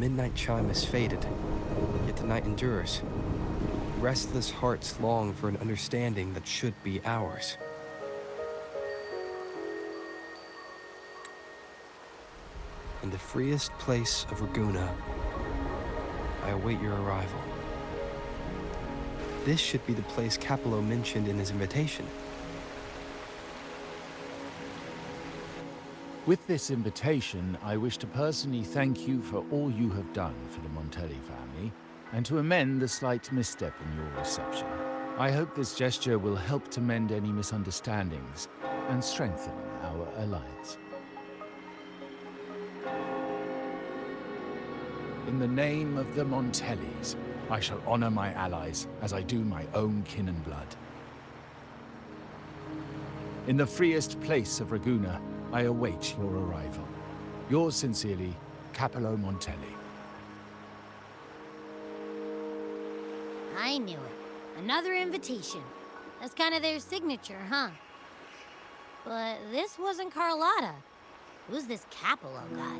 midnight chime has faded, yet the night endures. Restless hearts long for an understanding that should be ours. In the freest place of Ragunna, I await your arrival. This should be the place Capello mentioned in his invitation. With this invitation, I wish to personally thank you for all you have done for the Montelli family, and to amend the slight misstep in your reception. I hope this gesture will help to mend any misunderstandings and strengthen our alliance. In the name of the Montellis, I shall honor my allies as I do my own kin and blood. In the freest place of Ragunna, I await your arrival. Yours sincerely, Capello Montelli. I knew it. Another invitation. That's kind of their signature, huh? But this wasn't Carlotta. Who's this Capello guy?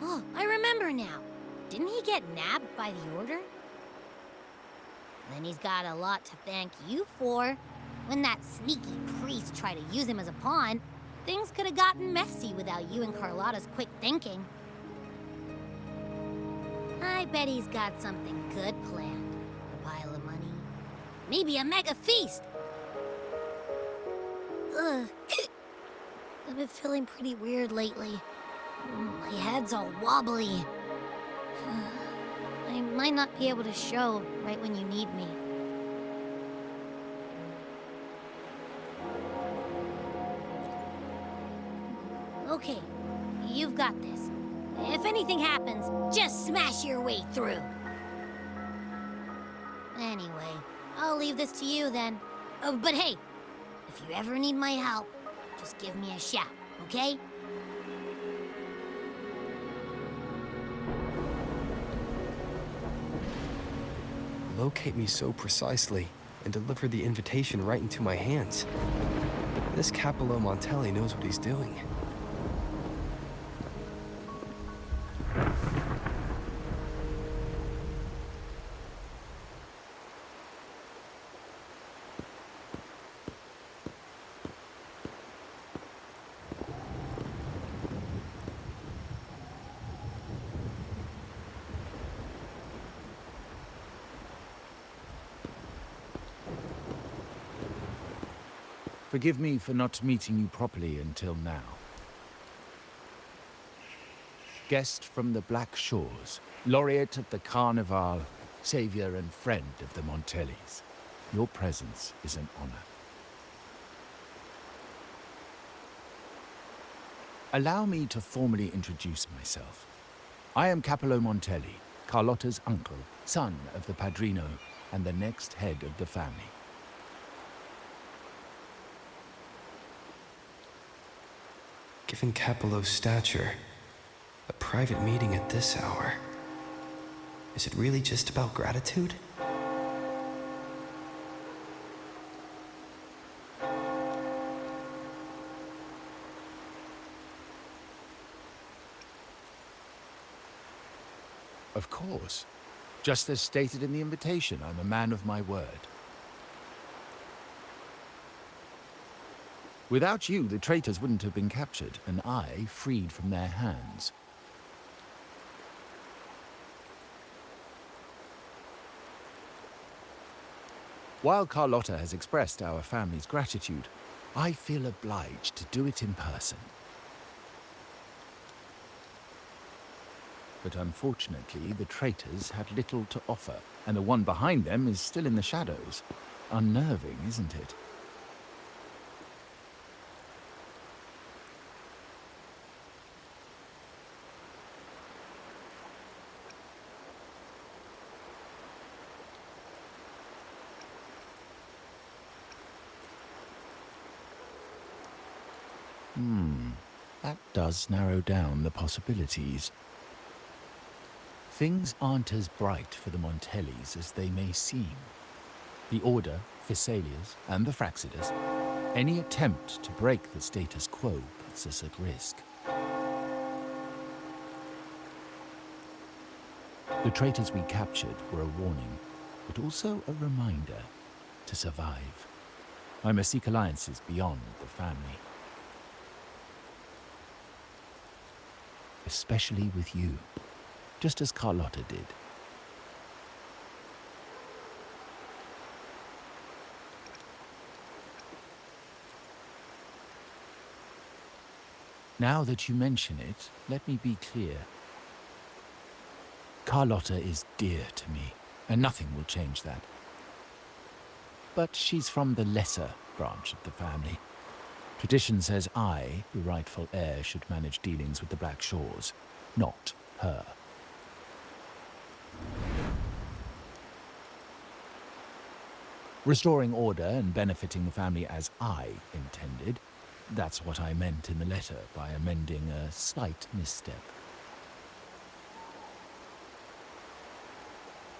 Oh, I remember now. Didn't he get nabbed by the Order? Then he's got a lot to thank you for. When that sneaky priest tried to use him as a pawn, things could have gotten messy without you and Carlotta's quick thinking. I bet he's got something good planned. A pile of money. Maybe a mega feast! Ugh. I've been feeling pretty weird lately. My head's all wobbly. I might not be able to show right when you need me. Okay, you've got this. If anything happens, just smash your way through. Anyway, I'll leave this to you then. Oh, but hey, if you ever need my help, just give me a shout, okay? Locate me so precisely and deliver the invitation right into my hands. This Capello Montelli knows what he's doing. Forgive me for not meeting you properly until now. Guest from the Black Shores, laureate of the Carnival, savior and friend of the Montellis. Your presence is an honor. Allow me to formally introduce myself. I am Capello Montelli, Carlotta's uncle, son of the Padrino, and the next head of the family. Given Capello's stature, a private meeting at this hour. Is it really just about gratitude? Of course. Just as stated in the invitation, I'm a man of my word. Without you, the traitors wouldn't have been captured, and I freed from their hands. While Carlotta has expressed our family's gratitude, I feel obliged to do it in person. But unfortunately, the traitors had little to offer, and the one behind them is still in the shadows. Unnerving, isn't it? That does narrow down the possibilities. Things aren't as bright for the Montellis as they may seem. The Order, Phassalias, and the Fraxidas. Any attempt to break the status quo puts us at risk. The traitors we captured were a warning, but also a reminder to survive. I must seek alliances beyond the family. Especially with you, just as Carlotta did. Now that you mention it, let me be clear. Carlotta is dear to me, and nothing will change that. But she's from the lesser branch of the family. Tradition says I, the rightful heir, should manage dealings with the Black Shores, not her. Restoring order and benefiting the family as I intended, that's what I meant in the letter by amending a slight misstep.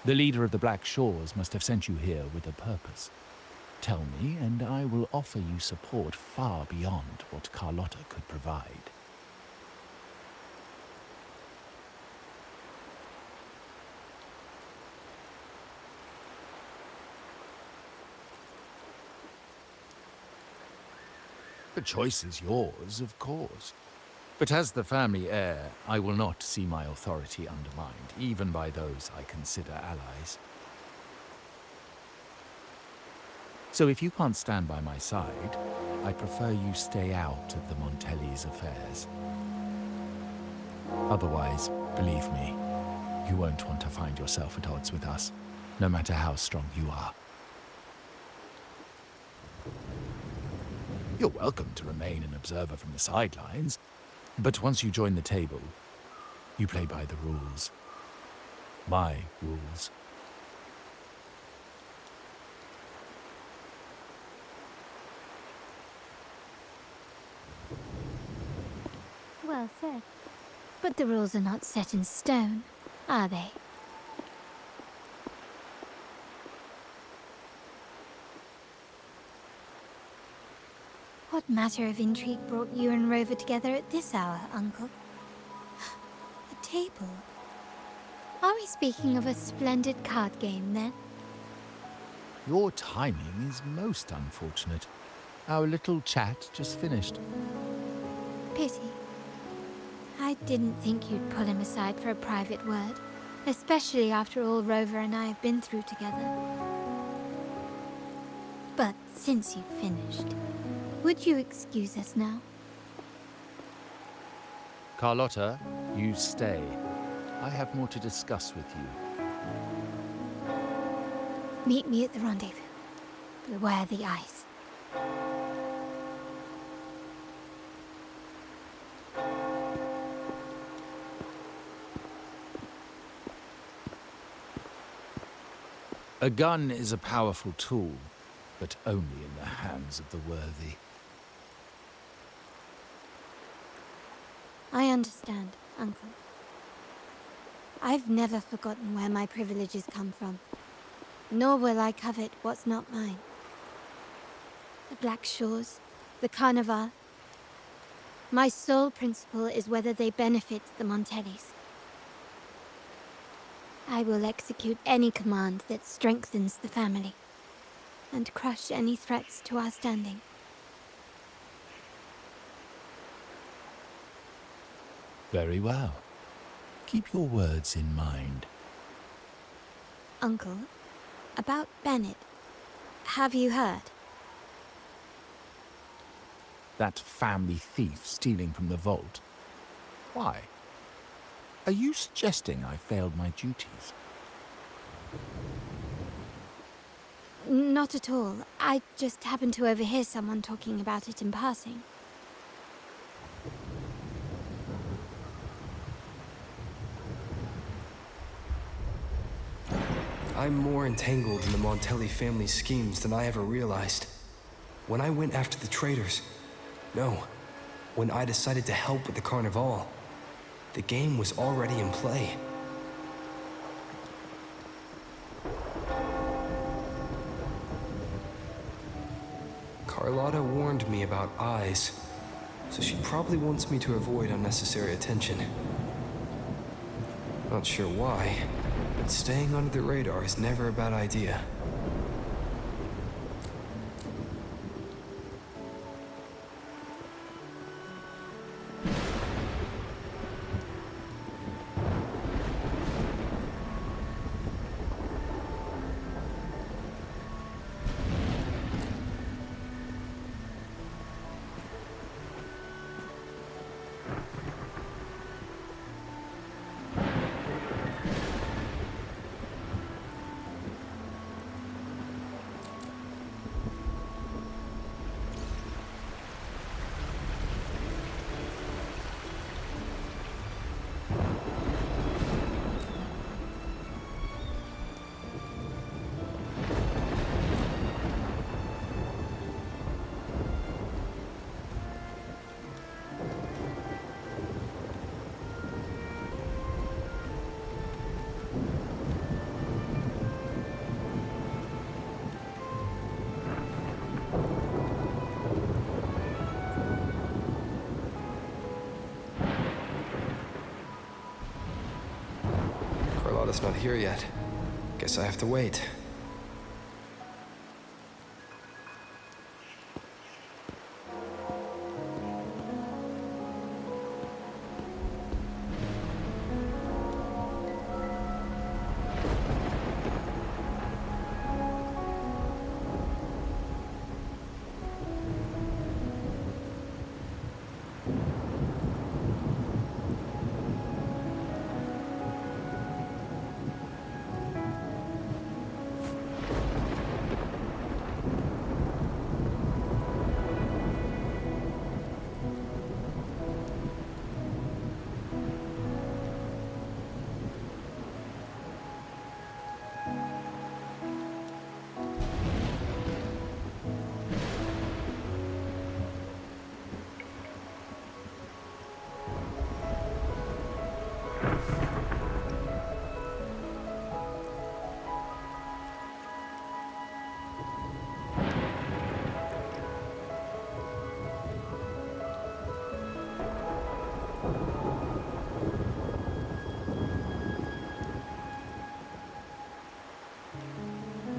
The leader of the Black Shores must have sent you here with a purpose. Tell me, and I will offer you support far beyond what Carlotta could provide. The choice is yours, of course. But as the family heir, I will not see my authority undermined, even by those I consider allies. So if you can't stand by my side, I prefer you stay out of the Montelli's affairs. Otherwise, believe me, you won't want to find yourself at odds with us, no matter how strong you are. You're welcome to remain an observer from the sidelines, but once you join the table, you play by the rules. My rules. Well said. But the rules are not set in stone, are they? What matter of intrigue brought you and Rover together at this hour, Uncle? A table? Are we speaking of a splendid card game, then? Your timing is most unfortunate. Our little chat just finished. Pity. I didn't think you'd pull him aside for a private word, especially after all Rover and I have been through together. But since you've finished, would you excuse us now? Carlotta, you stay. I have more to discuss with you. Meet me at the rendezvous. Beware the ice. A gun is a powerful tool, but only in the hands of the worthy. I understand, Uncle. I've never forgotten where my privileges come from, nor will I covet what's not mine. The Black Shores, the Carnival. My sole principle is whether they benefit the Montellis. I will execute any command that strengthens the family, and crush any threats to our standing. Very well. Keep your words in mind. Uncle, about Bennett. Have you heard? That family thief stealing from the vault. Why? Are you suggesting I failed my duties? Not at all. I just happened to overhear someone talking about it in passing. I'm more entangled in the Montelli family schemes than I ever realized. When I went after the traitors, no, when I decided to help with the Carnival, the game was already in play. Carlotta warned me about eyes, so she probably wants me to avoid unnecessary attention. Not sure why, but staying under the radar is never a bad idea. Carlotta's not here yet. Guess I have to wait.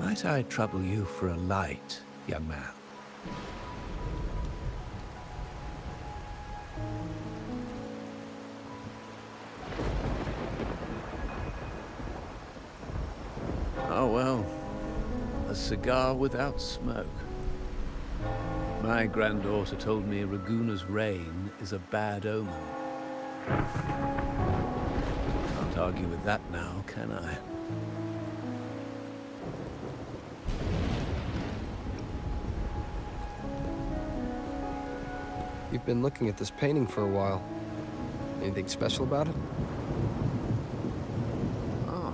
Might I trouble you for a light, young man? Oh well, a cigar without smoke. My granddaughter told me Raguna's rain is a bad omen. Can't argue with that now, can I? You've been looking at this painting for a while. Anything special about it? Ah,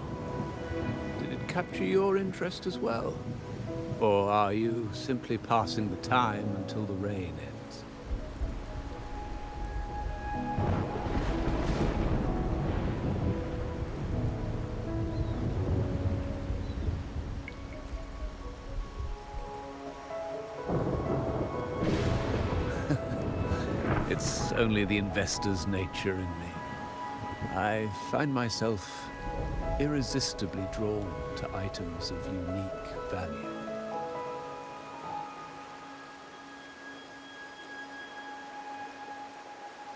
did it capture your interest as well? Or are you simply passing the time until the rain ends? It's only the investor's nature in me. I find myself irresistibly drawn to items of unique value.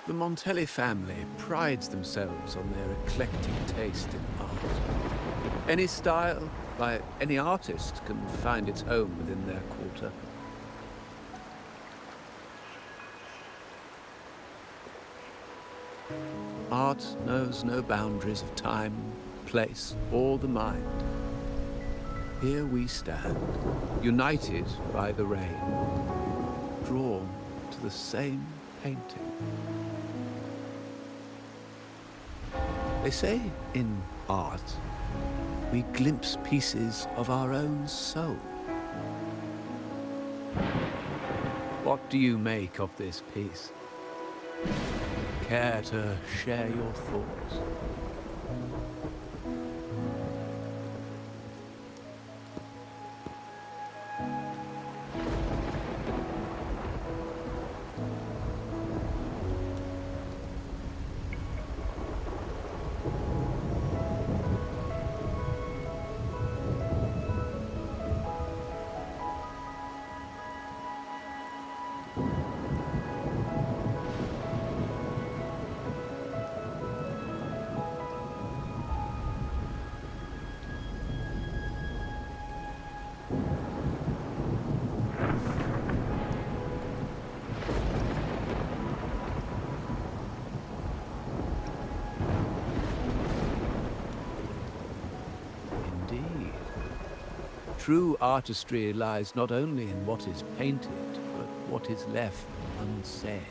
The Montelli family prides themselves on their eclectic taste in art. Any style, by any artist, can find its home within their quarter. Art knows no boundaries of time, place, or the mind. Here we stand, united by the rain, drawn to the same painting. They say in art, we glimpse pieces of our own soul. What do you make of this piece? Care to share your thoughts? True artistry lies not only in what is painted, but what is left unsaid.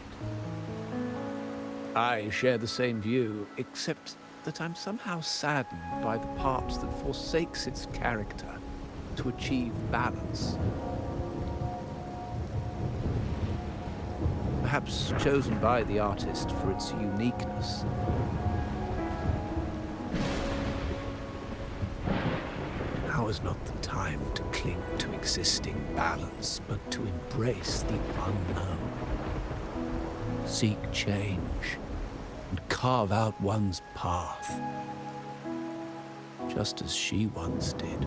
I share the same view, except that I'm somehow saddened by the part that forsakes its character to achieve balance. Perhaps chosen by the artist for its uniqueness. Now is not the time to cling to existing balance, but to embrace the unknown. Seek change and carve out one's path, just as she once did.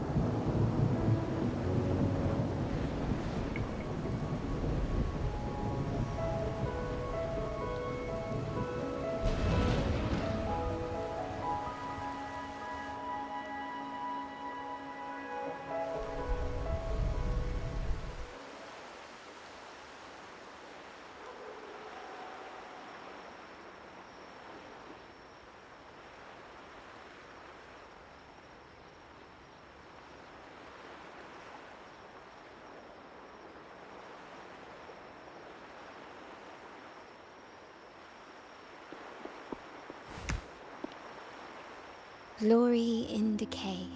Glory in Decay.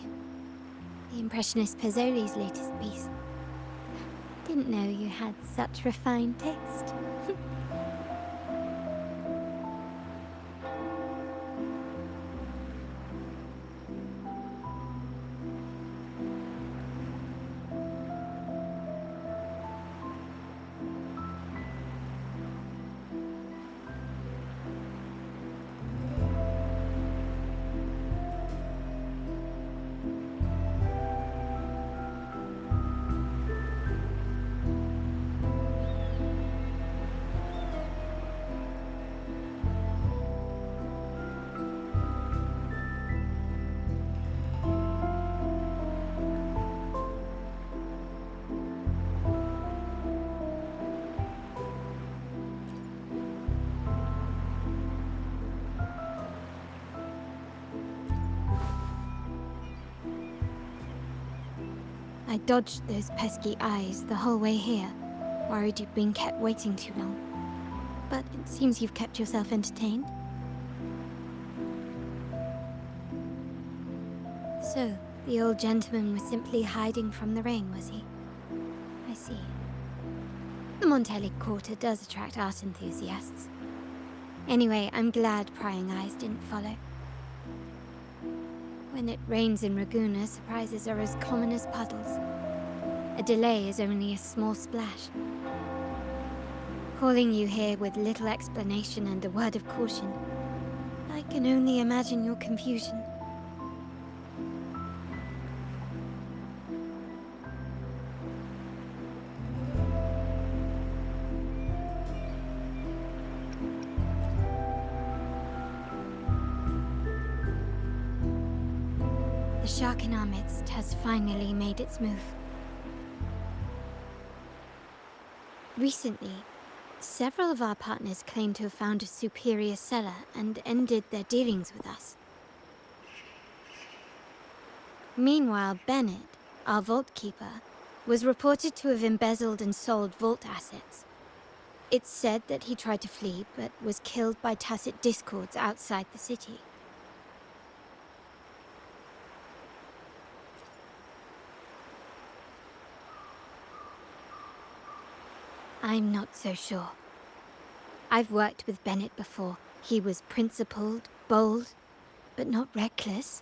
The Impressionist Pazzoli's latest piece. Didn't know you had such refined taste. I dodged those pesky eyes the whole way here, worried you'd been kept waiting too long. But it seems you've kept yourself entertained. So, the old gentleman was simply hiding from the rain, was he? I see. The Montelli Quarter does attract art enthusiasts. Anyway, I'm glad prying eyes didn't follow. When it rains in Ragusa, surprises are as common as puddles. A delay is only a small splash. Calling you here with little explanation and a word of caution, I can only imagine your confusion. The shark in our midst has finally made its move. Recently, several of our partners claimed to have found a superior seller and ended their dealings with us. Meanwhile, Bennett, our vault keeper, was reported to have embezzled and sold vault assets. It's said that he tried to flee, but was killed by tacit discords outside the city. I'm not so sure. I've worked with Bennett before. He was principled, bold, but not reckless.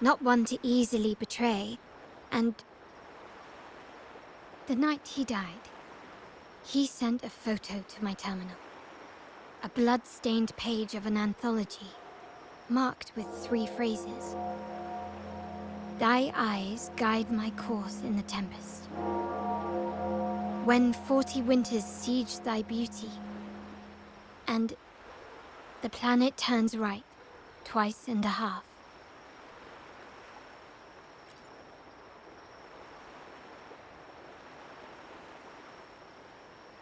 Not one to easily betray. And the night he died, he sent a photo to my terminal. A blood-stained page of an anthology, marked with 3 phrases. Thy eyes guide my course in the tempest. When 40 winters siege thy beauty, and the planet turns right, twice and a half.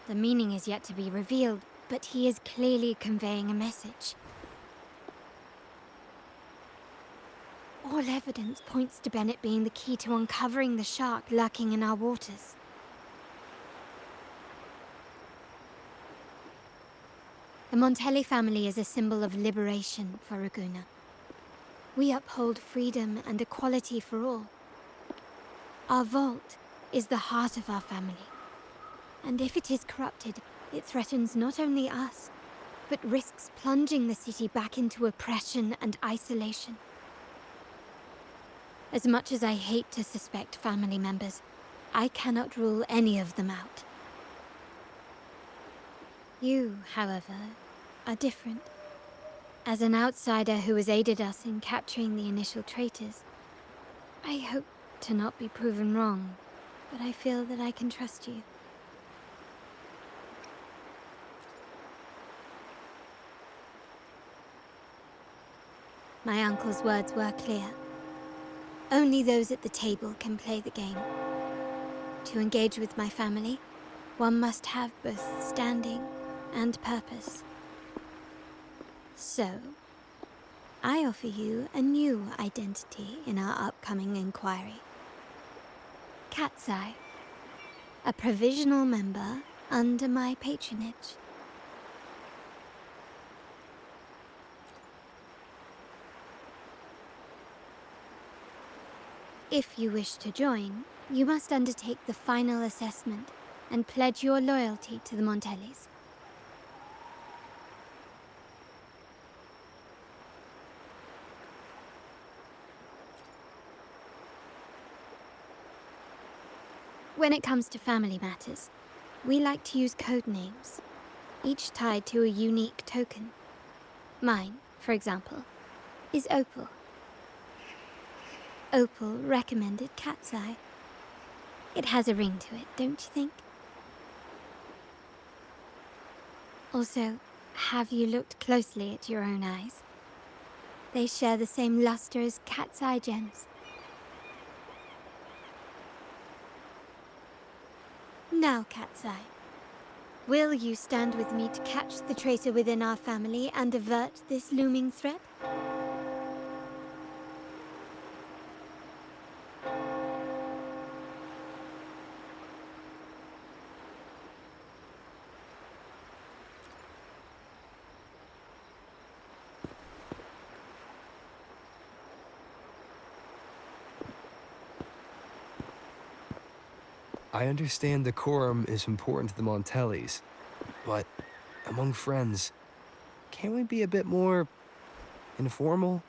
The meaning is yet to be revealed, but he is clearly conveying a message. All evidence points to Bennett being the key to uncovering the shark lurking in our waters. The Montelli family is a symbol of liberation for Raguna. We uphold freedom and equality for all. Our vault is the heart of our family. And if it is corrupted, it threatens not only us, but risks plunging the city back into oppression and isolation. As much as I hate to suspect family members, I cannot rule any of them out. You, however, are different. As an outsider who has aided us in capturing the initial traitors, I hope to not be proven wrong, but I feel that I can trust you. My uncle's words were clear. Only those at the table can play the game. To engage with my family, one must have both standing and purpose. So, I offer you a new identity in our upcoming inquiry. Cat's Eye, a provisional member under my patronage. If you wish to join, you must undertake the final assessment and pledge your loyalty to the Montellis. When it comes to family matters, we like to use code names, each tied to a unique token. Mine, for example, is Opal. Opal recommended Cat's Eye. It has a ring to it, don't you think? Also, have you looked closely at your own eyes? They share the same luster as Cat's Eye gems. Now, Cat's Eye, will you stand with me to catch the traitor within our family and avert this looming threat? I understand decorum is important to the Montellis, but among friends, can't we be a bit more informal?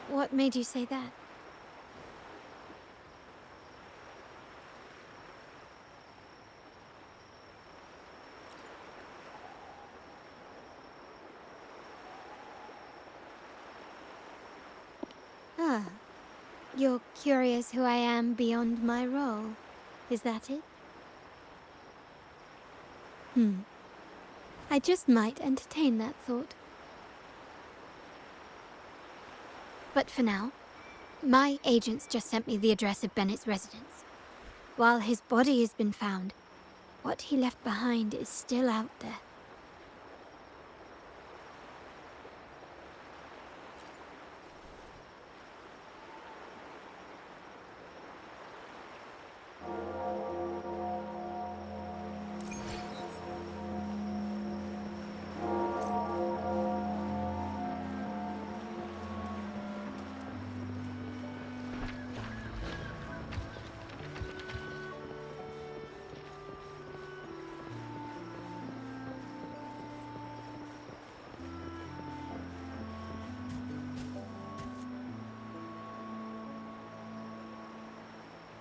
What made you say that? Ah. You're curious who I am beyond my role, is that it? I just might entertain that thought. But for now, my agents just sent me the address of Bennett's residence. While his body has been found, what he left behind is still out there.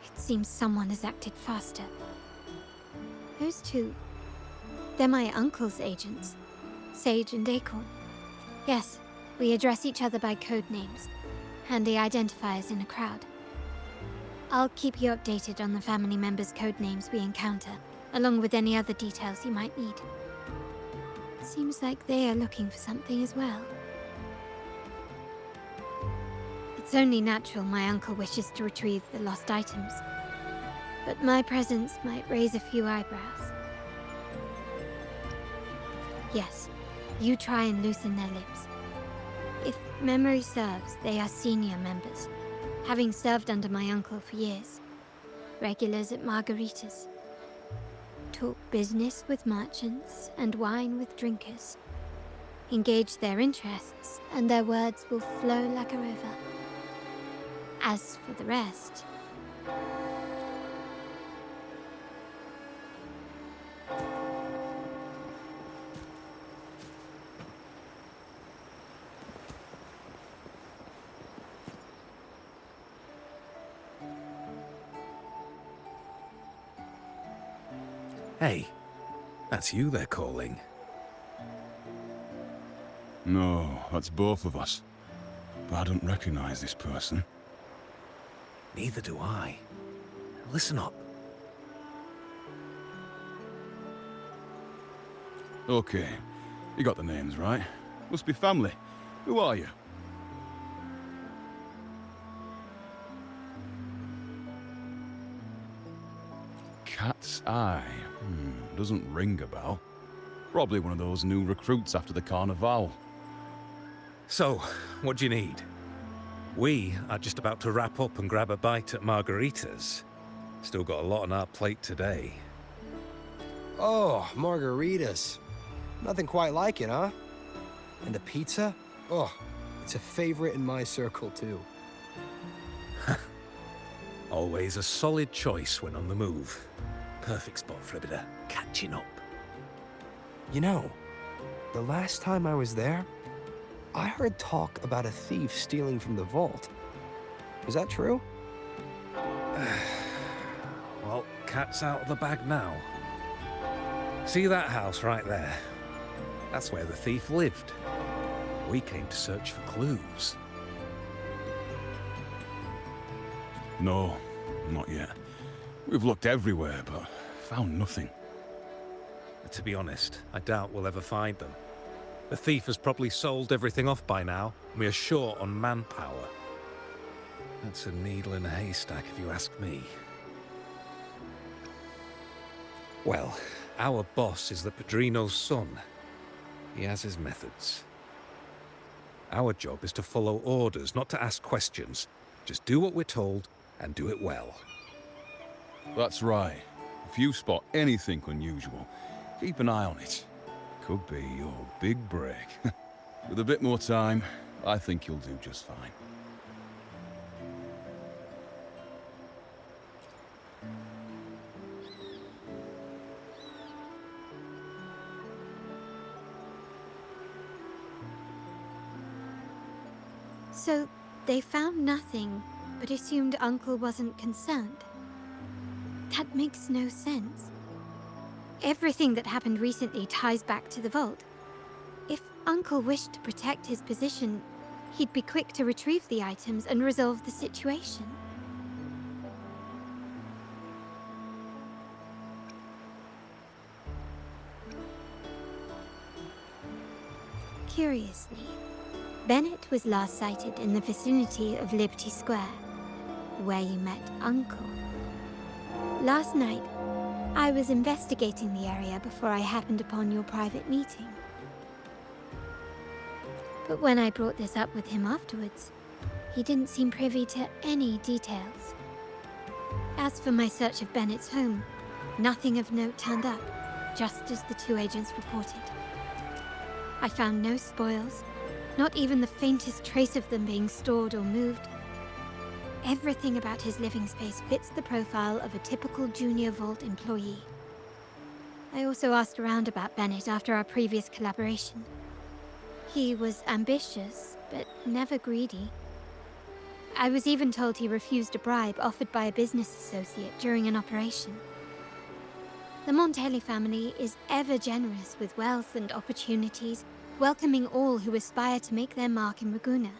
It seems someone has acted faster. Those two, they're my uncle's agents, Sage and Acorn. Yes, we address each other by code names, handy identifiers in a crowd. I'll keep you updated on the family members' code names we encounter, along with any other details you might need. Seems like they are looking for something as well. It's only natural my uncle wishes to retrieve the lost items, but my presence might raise a few eyebrows. Yes, You try and loosen their lips. If memory serves, they are senior members, having served under my uncle for years. Regulars at margaritas. Talk business with merchants and wine with drinkers. Engage their interests, and their words will flow like a river. As for the rest... Hey, that's you they're calling. No, that's both of us. But I don't recognize this person. Neither do I. Listen up. Okay, you got the names right. Must be family. Who are you? Cat's Eye. Doesn't ring a bell. Probably one of those new recruits after the Carnival. So, what do you need? We are just about to wrap up and grab a bite at margaritas. Still got a lot on our plate today. Oh, margaritas. Nothing quite like it, huh? And the pizza? Oh, it's a favorite in my circle, too. Always a solid choice when on the move. Perfect spot for a bit of catching up. You know, the last time I was there, I heard talk about a thief stealing from the vault. Is that true? Well, cat's out of the bag now. See that house right there? That's where the thief lived. We came to search for clues. No, not yet. We've looked everywhere, but found nothing. To be honest, I doubt we'll ever find them. The thief has probably sold everything off by now, and we are short on manpower. That's a needle in a haystack, if you ask me. Well, our boss is the Padrino's son. He has his methods. Our job is to follow orders, not to ask questions. Just do what we're told, and do it well. That's right. If you spot anything unusual, keep an eye on it. Could be your big break. With a bit more time, I think you'll do just fine. So, they found nothing, but assumed Uncle wasn't concerned. That makes no sense. Everything that happened recently ties back to the vault. If Uncle wished to protect his position, he'd be quick to retrieve the items and resolve the situation. Curiously, Bennett was last sighted in the vicinity of Liberty Square, where you met Uncle. Last night, I was investigating the area before I happened upon your private meeting. But when I brought this up with him afterwards, he didn't seem privy to any details. As for my search of Bennett's home, nothing of note turned up, just as the two agents reported. I found no spoils, not even the faintest trace of them being stored or moved. Everything about his living space fits the profile of a typical Junior Vault employee. I also asked around about Bennett after our previous collaboration. He was ambitious, but never greedy. I was even told he refused a bribe offered by a business associate during an operation. The Montelli family is ever generous with wealth and opportunities, welcoming all who aspire to make their mark in Ragusa.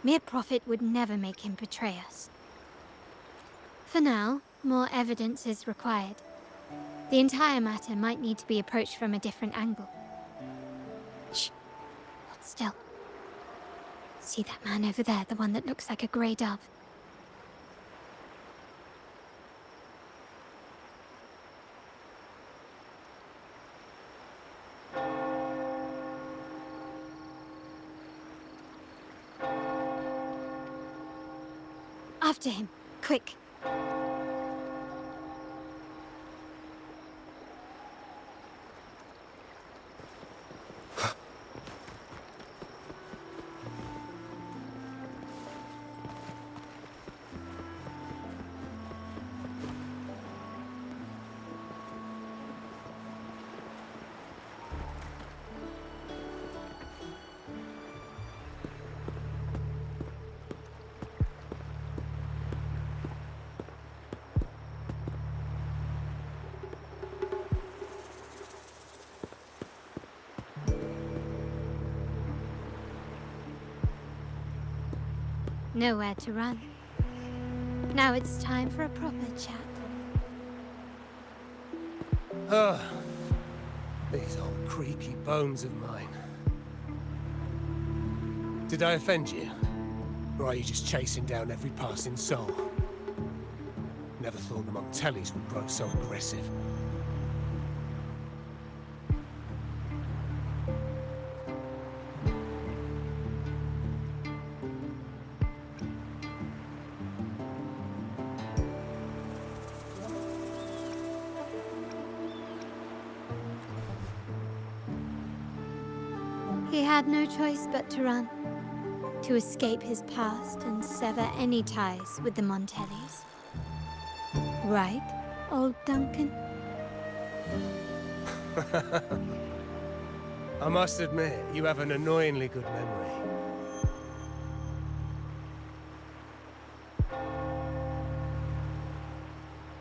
Mere profit would never make him betray us. For now, more evidence is required. The entire matter might need to be approached from a different angle. Shh. Hold still. See that man over there, the one that looks like a grey dove? After him, quick. Nowhere to run. Now it's time for a proper chat. Ah, these old creaky bones of mine. Did I offend you? Or are you just chasing down every passing soul? Never thought the Montellis would grow so aggressive. He had no choice but to run, to escape his past and sever any ties with the Montellis. Right, old Duncan? I must admit, you have an annoyingly good memory.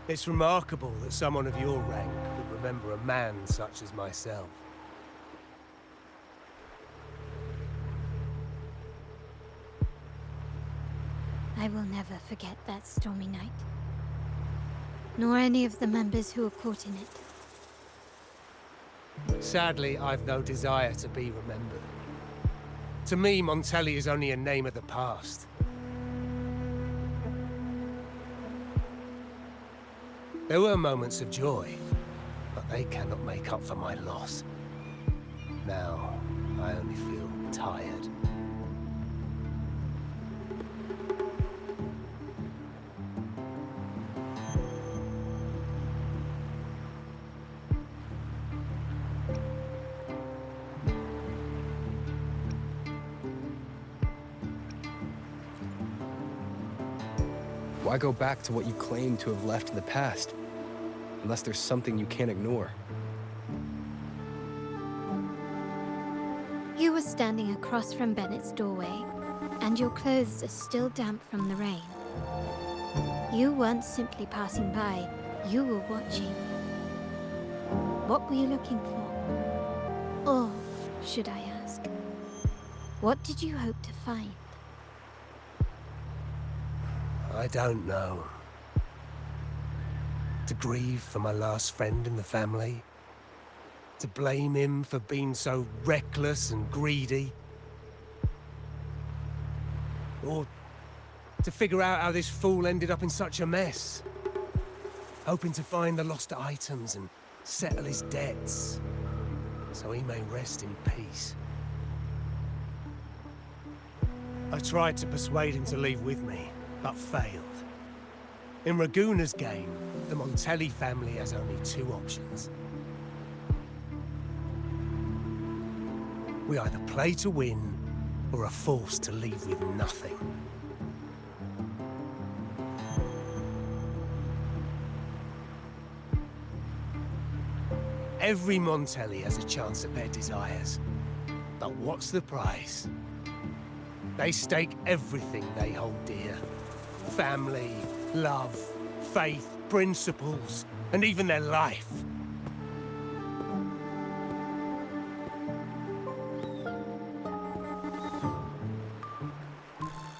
It's remarkable that someone of your rank would remember a man such as myself. I will never forget that stormy night. Nor any of the members who were caught in it. Sadly, I've no desire to be remembered. To me, Montelli is only a name of the past. There were moments of joy, but they cannot make up for my loss. Now, I only feel tired. Why go back to what you claim to have left in the past? Unless there's something you can't ignore. You were standing across from Bennett's doorway, and your clothes are still damp from the rain. You weren't simply passing by, you were watching. What were you looking for? Or, should I ask, what did you hope to find? I don't know. To grieve for my last friend in the family? To blame him for being so reckless and greedy? Or to figure out how this fool ended up in such a mess? Hoping to find the lost items and settle his debts, so he may rest in peace. I tried to persuade him to leave with me, but failed. In Raguna's game, the Montelli family has only two options. We either play to win, or are forced to leave with nothing. Every Montelli has a chance at their desires. But what's the price? They stake everything they hold dear. Family, love, faith, principles, and even their life.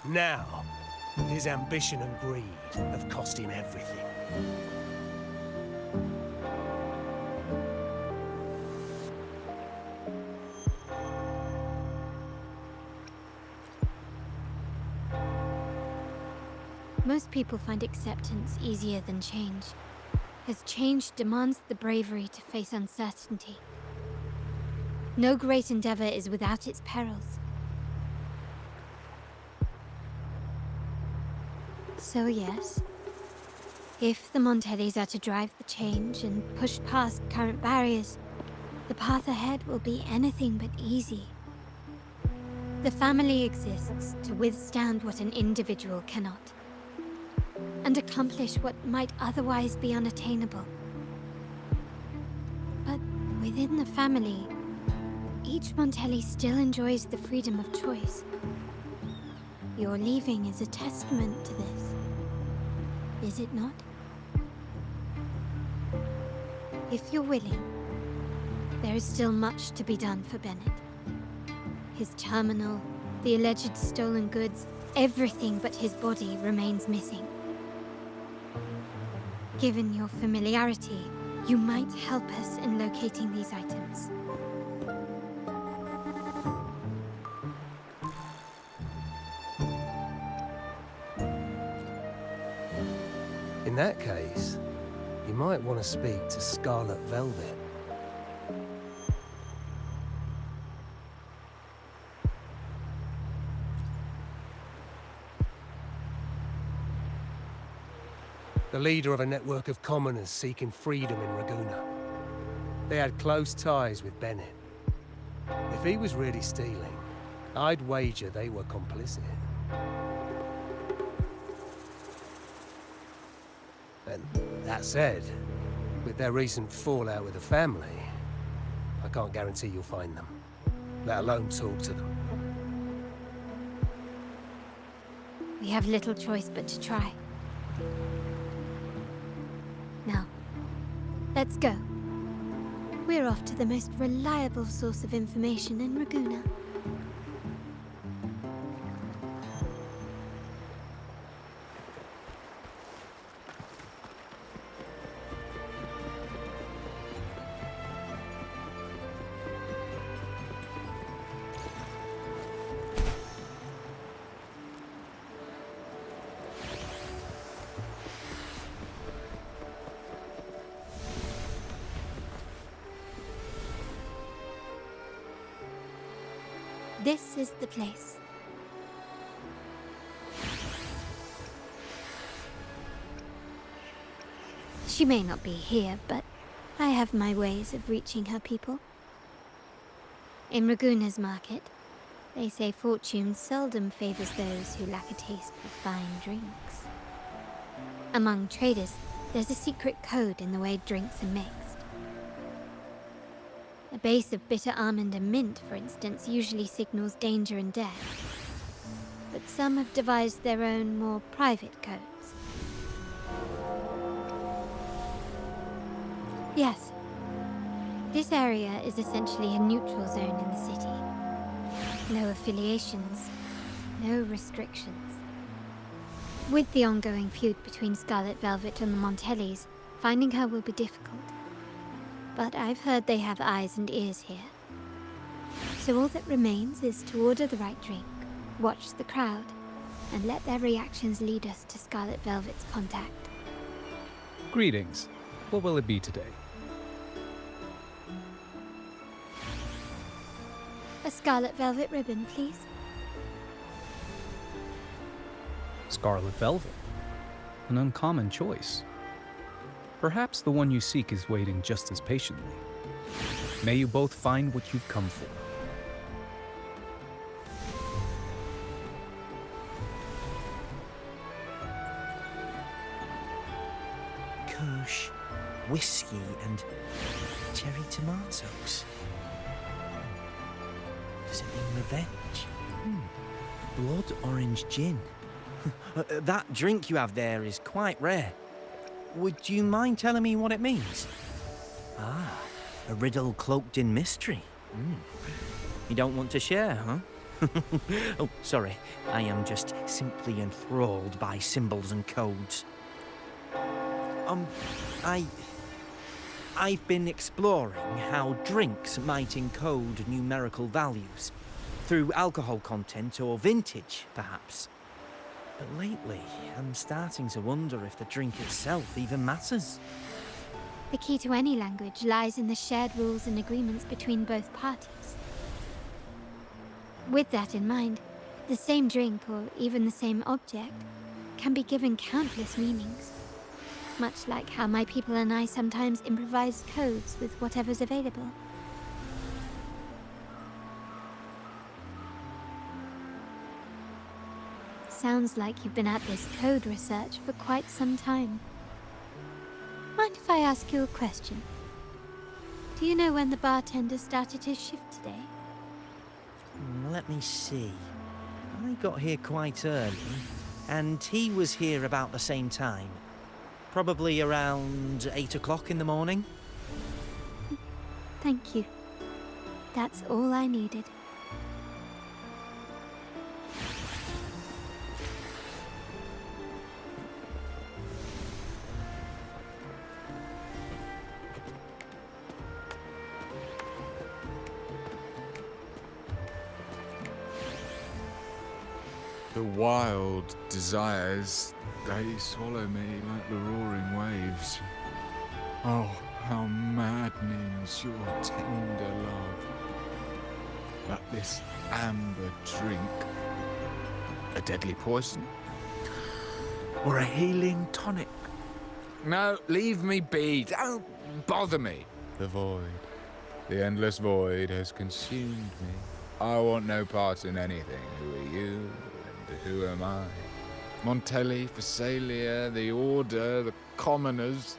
Now, his ambition and greed have cost him everything. Most people find acceptance easier than change, as change demands the bravery to face uncertainty. No great endeavor is without its perils. So yes, if the Montellis are to drive the change and push past current barriers, the path ahead will be anything but easy. The family exists to withstand what an individual cannot, and accomplish what might otherwise be unattainable. But within the family, each Montelli still enjoys the freedom of choice. Your leaving is a testament to this, is it not? If you're willing, there is still much to be done for Bennett. His terminal, the alleged stolen goods, everything but his body remains missing. Given your familiarity, you might help us in locating these items. In that case, you might want to speak to Scarlet Velvet. The leader of a network of commoners seeking freedom in Ragunna. They had close ties with Bennett. If he was really stealing, I'd wager they were complicit. And that said, with their recent fallout with the family, I can't guarantee you'll find them, let alone talk to them. We have little choice but to try. Now, let's go. We're off to the most reliable source of information in Ragunna. This is the place. She may not be here, but I have my ways of reaching her people. In Ragunna's market, they say fortune seldom favors those who lack a taste for fine drinks. Among traders, there's a secret code in the way drinks are mixed. A base of bitter almond and mint, for instance, usually signals danger and death. But some have devised their own, more private codes. Yes. This area is essentially a neutral zone in the city. No affiliations, no restrictions. With the ongoing feud between Scarlet Velvet and the Montellis, finding her will be difficult. But I've heard they have eyes and ears here. So all that remains is to order the right drink, watch the crowd, and let their reactions lead us to Scarlet Velvet's contact. Greetings. What will it be today? A Scarlet Velvet ribbon, please. Scarlet Velvet. An uncommon choice. Perhaps the one you seek is waiting just as patiently. May you both find what you've come for. Kush, whiskey, and cherry tomatoes. Does it mean revenge? Blood orange gin. That drink you have there is quite rare. Would you mind telling me what it means? Ah, a riddle cloaked in mystery. You don't want to share, huh? Oh, sorry. I am just simply enthralled by symbols and codes. I've been exploring how drinks might encode numerical values. Through alcohol content or vintage, perhaps. But lately, I'm starting to wonder if the drink itself even matters. The key to any language lies in the shared rules and agreements between both parties. With that in mind, the same drink, or even the same object, can be given countless meanings. Much like how my people and I sometimes improvise codes with whatever's available. Sounds like you've been at this code research for quite some time. Mind if I ask you a question? Do you know when the bartender started his shift today? Let me see. I got here quite early, and he was here about the same time. Probably around 8 o'clock in the morning. Thank you. That's all I needed. The wild desires, they swallow me like the roaring waves. Oh, how maddening's your tender love. But this amber drink, a deadly poison? Or a healing tonic? No, leave me be. Don't bother me. The void, the endless void has consumed me. I want no part in anything. Who are you? Who am I? Montelli, Phasalia, the Order, the Commoners.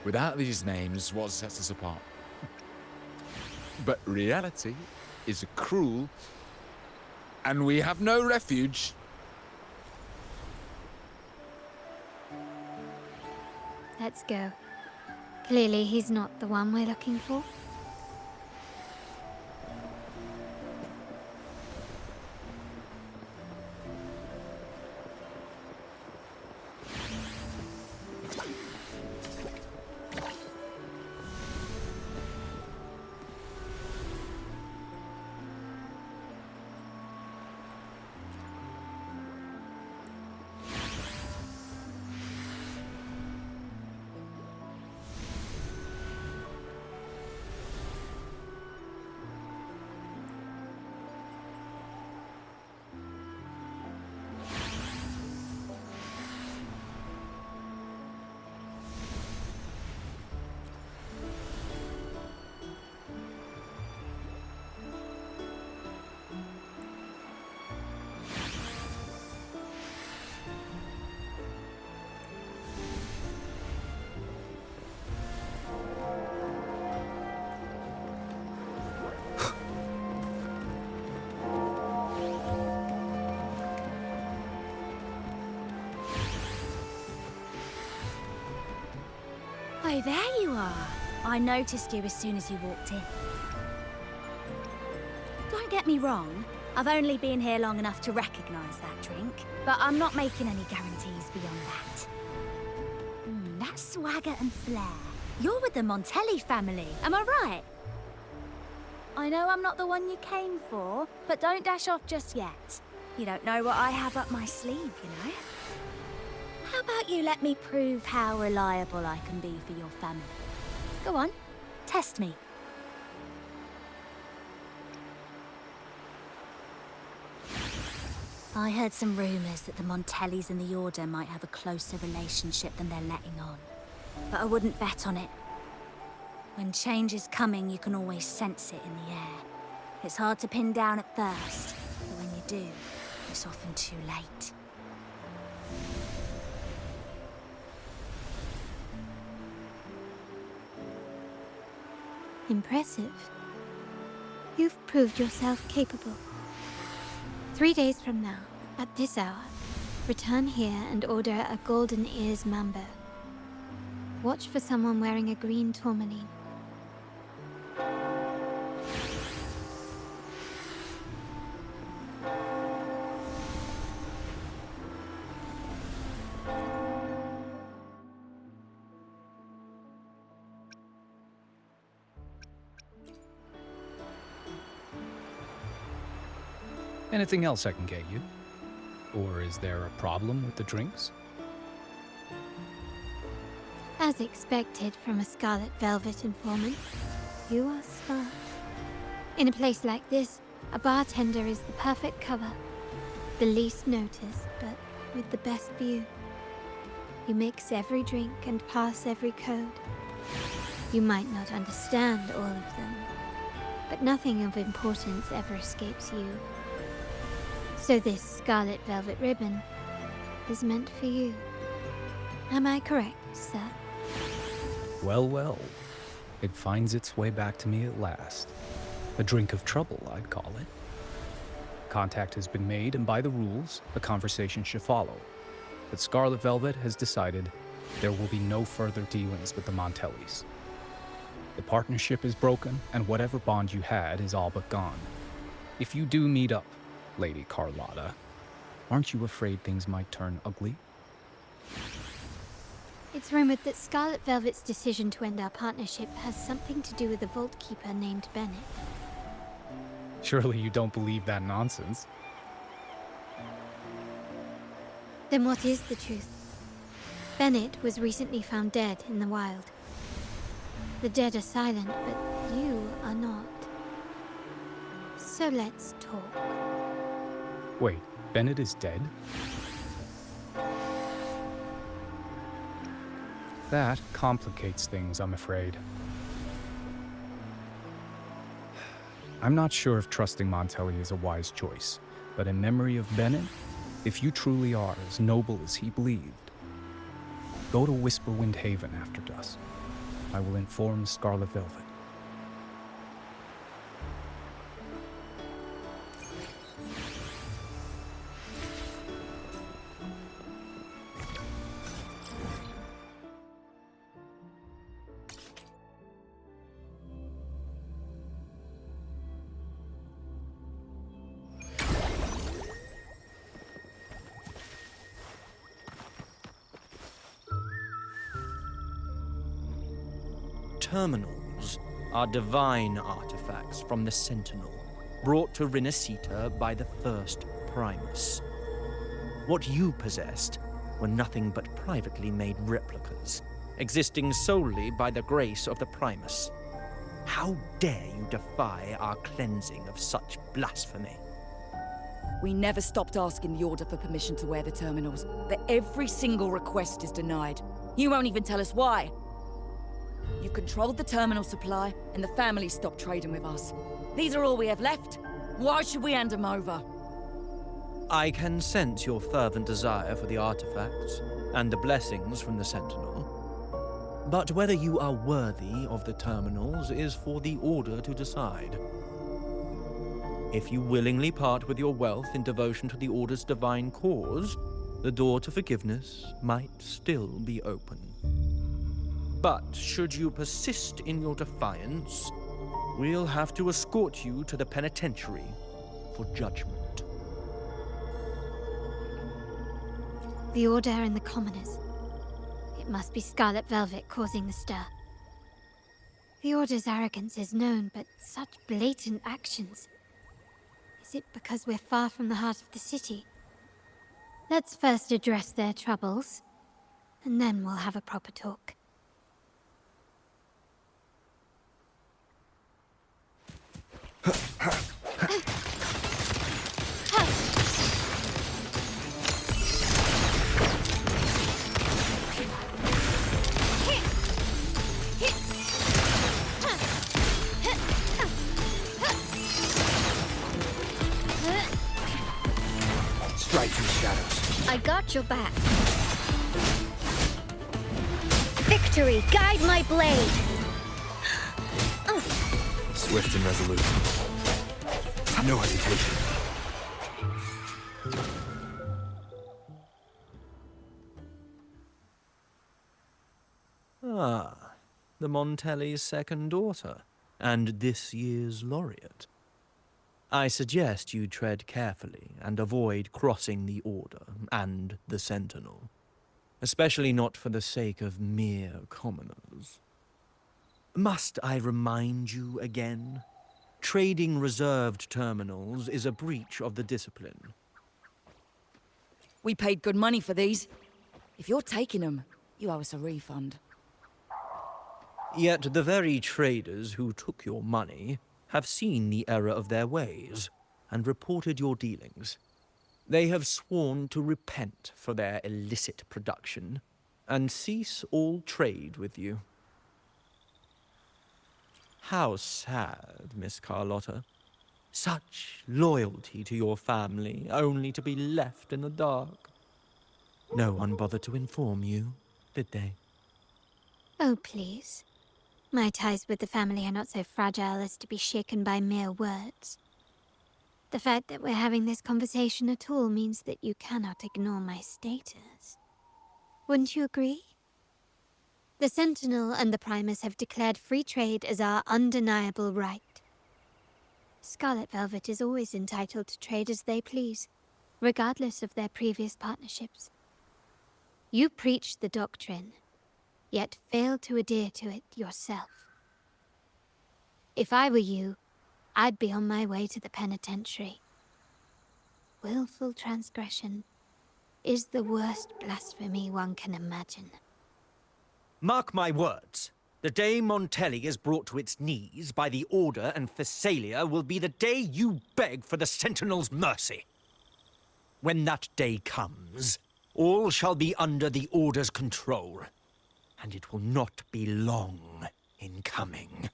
Without these names, what sets us apart? But reality is cruel, and we have no refuge. Let's go. Clearly he's not the one we're looking for. Oh, there you are. I noticed you as soon as you walked in. Don't get me wrong, I've only been here long enough to recognise that drink, but I'm not making any guarantees beyond that. That swagger and flair. You're with the Montelli family, am I right? I know I'm not the one you came for, but don't dash off just yet. You don't know what I have up my sleeve, you know? How about you let me prove how reliable I can be for your family? Go on, test me. I heard some rumours that the Montellis and the Order might have a closer relationship than they're letting on. But I wouldn't bet on it. When change is coming, you can always sense it in the air. It's hard to pin down at first, but when you do, it's often too late. Impressive. You've proved yourself capable. 3 days from now, at this hour, return here and order a golden ears mambo. Watch for someone wearing a green tourmaline. Anything else I can get you? Or is there a problem with the drinks? As expected from a Scarlet Velvet informant, you are smart. In a place like this, a bartender is the perfect cover. The least noticed, but with the best view. You mix every drink and pass every code. You might not understand all of them, but nothing of importance ever escapes you. So this scarlet velvet ribbon is meant for you. Am I correct, sir? Well, well. It finds its way back to me at last. A drink of trouble, I'd call it. Contact has been made, and by the rules, a conversation should follow. But Scarlet Velvet has decided there will be no further dealings with the Montellis. The partnership is broken, and whatever bond you had is all but gone. If you do meet up, Lady Carlotta, aren't you afraid things might turn ugly? It's rumored that Scarlet Velvet's decision to end our partnership has something to do with a Vault Keeper named Bennett. Surely you don't believe that nonsense. Then what is the truth? Bennett was recently found dead in the wild. The dead are silent, but you are not. So let's talk. Wait, Bennett is dead? That complicates things, I'm afraid. I'm not sure if trusting Montelli is a wise choice, but in memory of Bennett, if you truly are as noble as he believed, go to Whisperwind Haven after dusk. I will inform Scarlet Velvet. Terminals are divine artifacts from the Sentinel, brought to Rinascita by the first Primus. What you possessed were nothing but privately made replicas, existing solely by the grace of the Primus. How dare you defy our cleansing of such blasphemy? We never stopped asking the Order for permission to wear the terminals, but every single request is denied. You won't even tell us why. You've controlled the terminal supply, and the family stopped trading with us. These are all we have left. Why should we hand them over? I can sense your fervent desire for the artifacts and the blessings from the Sentinel. But whether you are worthy of the terminals is for the Order to decide. If you willingly part with your wealth in devotion to the Order's divine cause, the door to forgiveness might still be open. But should you persist in your defiance, we'll have to escort you to the penitentiary for judgment. The Order and the Commoners. It must be Scarlet Velvet causing the stir. The Order's arrogance is known, but such blatant actions. Is it because we're far from the heart of the city? Let's first address their troubles, and then we'll have a proper talk. Strike from shadows. I got your back. Victory, guide my blade! Swift and resolute. No hesitation. Ah, the Montelli's second daughter, and this year's laureate. I suggest you tread carefully and avoid crossing the Order and the Sentinel, especially not for the sake of mere commoners. Must I remind you again? Trading reserved terminals is a breach of the discipline. We paid good money for these. If you're taking them, you owe us a refund. Yet the very traders who took your money have seen the error of their ways and reported your dealings. They have sworn to repent for their illicit production and cease all trade with you. How sad, Miss Carlotta. Such loyalty to your family, only to be left in the dark. No one bothered to inform you, did they? Oh, please. My ties with the family are not so fragile as to be shaken by mere words. The fact that we're having this conversation at all means that you cannot ignore my status. Wouldn't you agree? The Sentinel and the Primus have declared free trade as our undeniable right. Scarlet Velvet is always entitled to trade as they please, regardless of their previous partnerships. You preach the doctrine, yet fail to adhere to it yourself. If I were you, I'd be on my way to the penitentiary. Willful transgression is the worst blasphemy one can imagine. Mark my words. The day Montelli is brought to its knees by the Order and Phasalia will be the day you beg for the Sentinel's mercy. When that day comes, all shall be under the Order's control, and it will not be long in coming.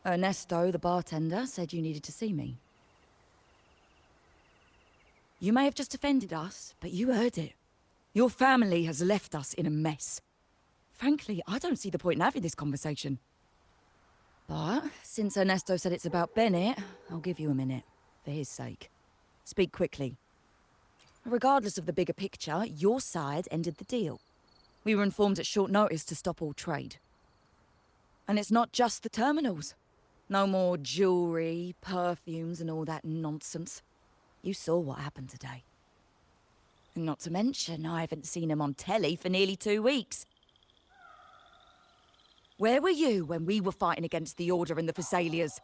Ernesto, the bartender, said you needed to see me. You may have just offended us, but you heard it. Your family has left us in a mess. Frankly, I don't see the point in having this conversation. But since Ernesto said it's about Bennett, I'll give you a minute, for his sake. Speak quickly. Regardless of the bigger picture, your side ended the deal. We were informed at short notice to stop all trade. And it's not just the terminals. No more jewelry, perfumes, and all that nonsense. You saw what happened today. And not to mention, I haven't seen him on telly for nearly 2 weeks. Where were you when we were fighting against the Order and the Phasalias?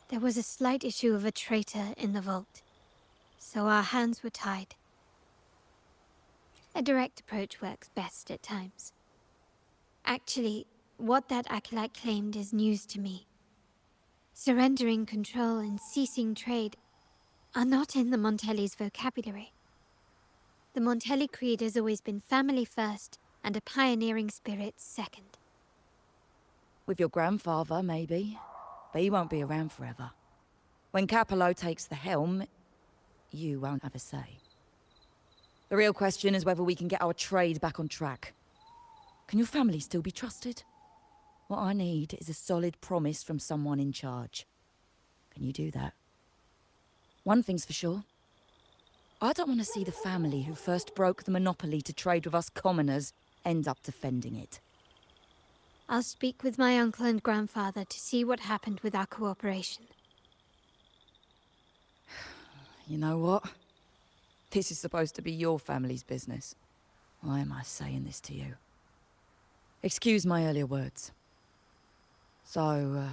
There was a slight issue of a traitor in the vault, so our hands were tied. A direct approach works best at times. Actually, what that acolyte claimed is news to me. Surrendering control and ceasing trade are not in the Montelli's vocabulary. The Montelli creed has always been family first and a pioneering spirit second. With your grandfather, maybe. But he won't be around forever. When Capello takes the helm, you won't have a say. The real question is whether we can get our trade back on track. Can your family still be trusted? What I need is a solid promise from someone in charge. Can you do that? One thing's for sure. I don't want to see the family who first broke the monopoly to trade with us commoners end up defending it. I'll speak with my uncle and grandfather to see what happened with our cooperation. You know what? This is supposed to be your family's business. Why am I saying this to you? Excuse my earlier words. So,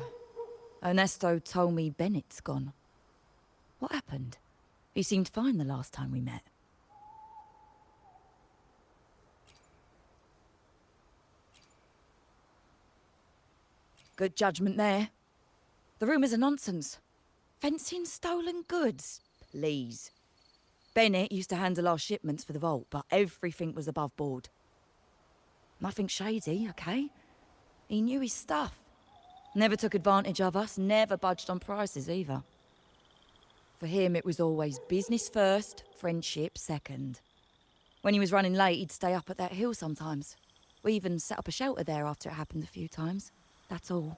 Ernesto told me Bennett's gone. What happened? He seemed fine the last time we met. Good judgment there. The rumours are nonsense. Fencing stolen goods? Please. Bennett used to handle our shipments for the vault, but everything was above board. Nothing shady, okay? He knew his stuff. Never took advantage of us, never budged on prices either. For him, it was always business first, friendship second. When he was running late, he'd stay up at that hill sometimes. We even set up a shelter there after it happened a few times. That's all.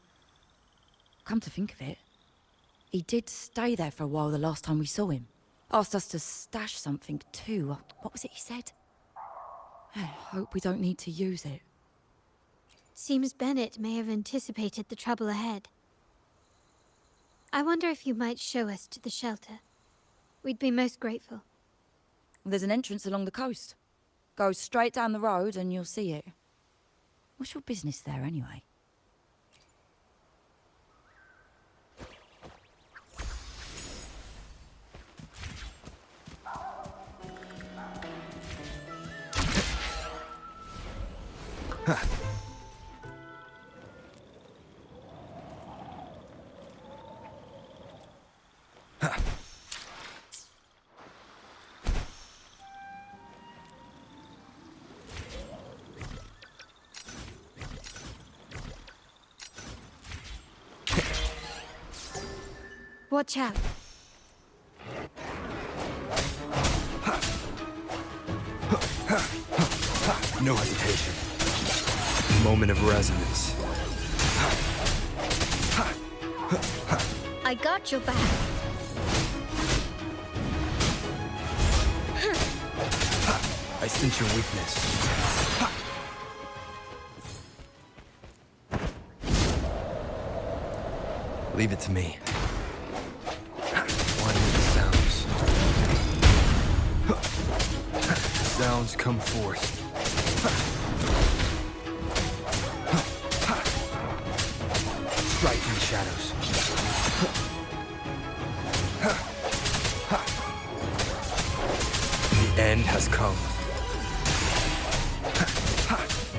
Come to think of it, he did stay there for a while the last time we saw him. Asked us to stash something too. What was it he said? I hope we don't need to use it. Seems Bennett may have anticipated the trouble ahead. I wonder if you might show us to the shelter. We'd be most grateful. There's an entrance along the coast. Go straight down the road and you'll see it. What's your business there anyway? Watch out. No hesitation. Moment of resonance. I got your back. I sense your weakness. Leave it to me. One with the sounds. Sounds come forth. Strike in the shadows. The end has come.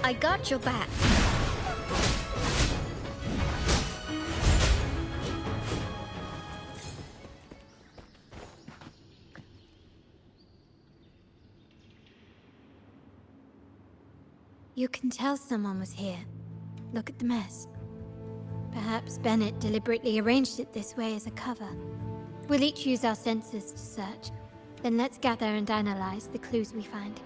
I got your back. You can tell someone was here. Look at the mess. Perhaps Bennett deliberately arranged it this way as a cover. We'll each use our senses to search. Then let's gather and analyze the clues we find.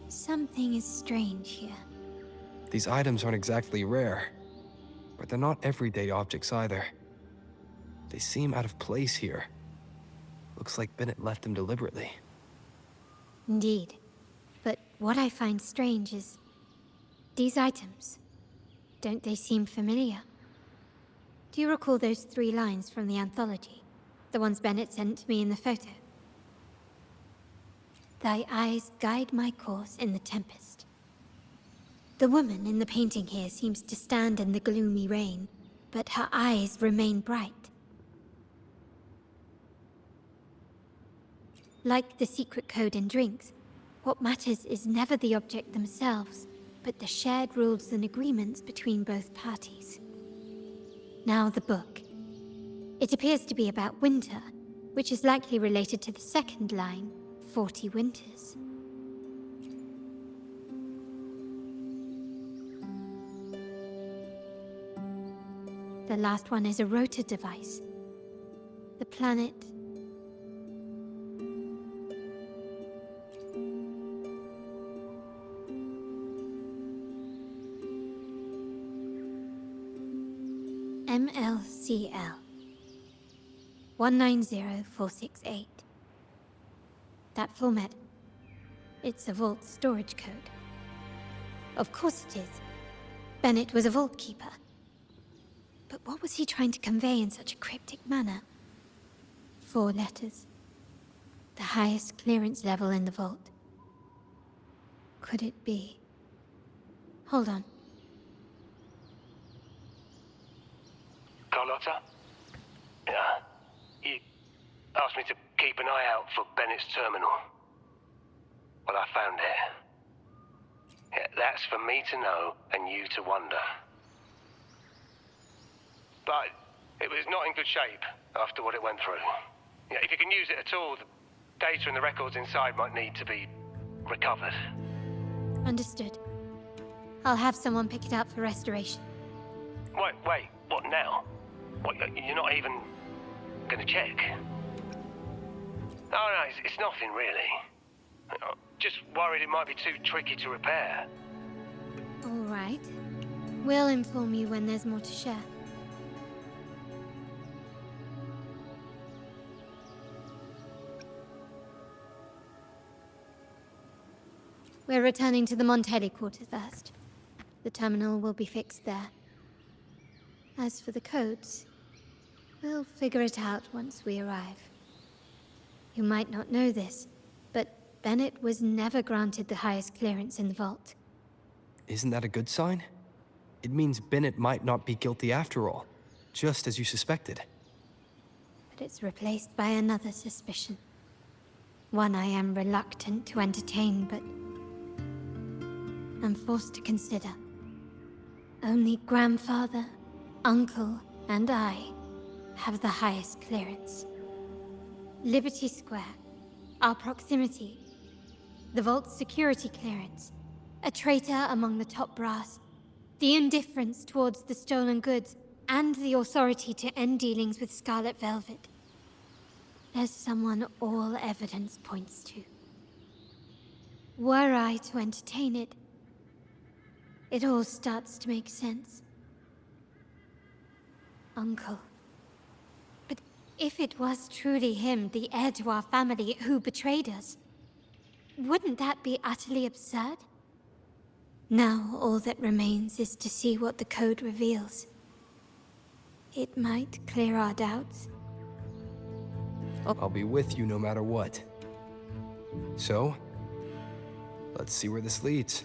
Something is strange here. These items aren't exactly rare, but they're not everyday objects either. They seem out of place here. Looks like Bennett left them deliberately. Indeed. But what I find strange is... these items. Don't they seem familiar? Do you recall those 3 lines from the anthology? The ones Bennett sent to me in the photo? Thy eyes guide my course in the tempest. The woman in the painting here seems to stand in the gloomy rain, but her eyes remain bright. Like the secret code in drinks, what matters is never the object themselves, but the shared rules and agreements between both parties. Now the book. It appears to be about winter, which is likely related to the second line, 40 winters. The last one is a rotor device. The planet... MLCL 190468. That format. It's a vault storage code. Of course it is. Bennett was a vault keeper. But what was he trying to convey in such a cryptic manner? 4 letters. The highest clearance level in the vault. Could it be? Hold on. Carlotta? Yeah. You asked me to keep an eye out for Bennett's terminal. Well, I found it. Yeah, that's for me to know and you to wonder. But it was not in good shape after what it went through. Yeah, if you can use it at all, the data and the records inside might need to be recovered. Understood. I'll have someone pick it up for restoration. Wait, what now? What, you're not even gonna check? No, it's nothing really. I'm just worried it might be too tricky to repair. All right. We'll inform you when there's more to share. We're returning to the Montelli quarter first. The terminal will be fixed there. As for the codes, we'll figure it out once we arrive. You might not know this, but Bennett was never granted the highest clearance in the vault. Isn't that a good sign? It means Bennett might not be guilty after all, just as you suspected. But it's replaced by another suspicion. One I am reluctant to entertain, but I'm forced to consider. Only grandfather, uncle, and I have the highest clearance. Liberty Square, our proximity, the vault's security clearance, a traitor among the top brass, the indifference towards the stolen goods, and the authority to end dealings with Scarlet Velvet. There's someone all evidence points to. Were I to entertain it, it all starts to make sense. Uncle. But if it was truly him, the heir to our family, who betrayed us, wouldn't that be utterly absurd? Now all that remains is to see what the code reveals. It might clear our doubts. I'll be with you no matter what. So, let's see where this leads.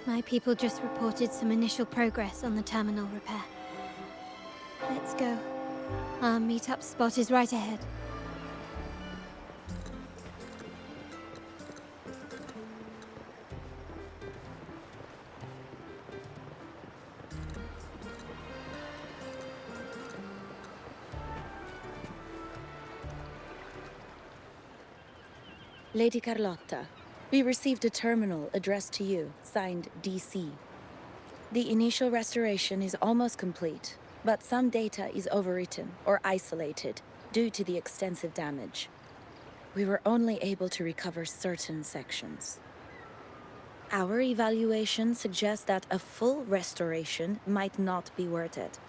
My people just reported some initial progress on the terminal repair. Let's go. Our meetup spot is right ahead. Lady Carlotta, we received a terminal addressed to you, signed DC. The initial restoration is almost complete, but some data is overwritten or isolated due to the extensive damage. We were only able to recover certain sections. Our evaluation suggests that a full restoration might not be worth it.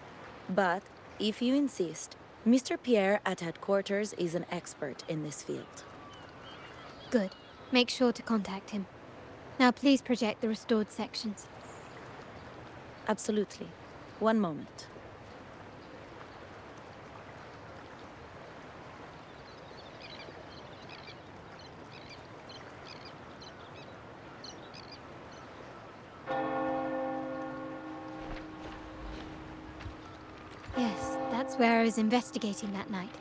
But, if you insist, Mr. Pierre at headquarters is an expert in this field. Good. Make sure to contact him. Now please project the restored sections. Absolutely. One moment. Yes, that's where I was investigating that night.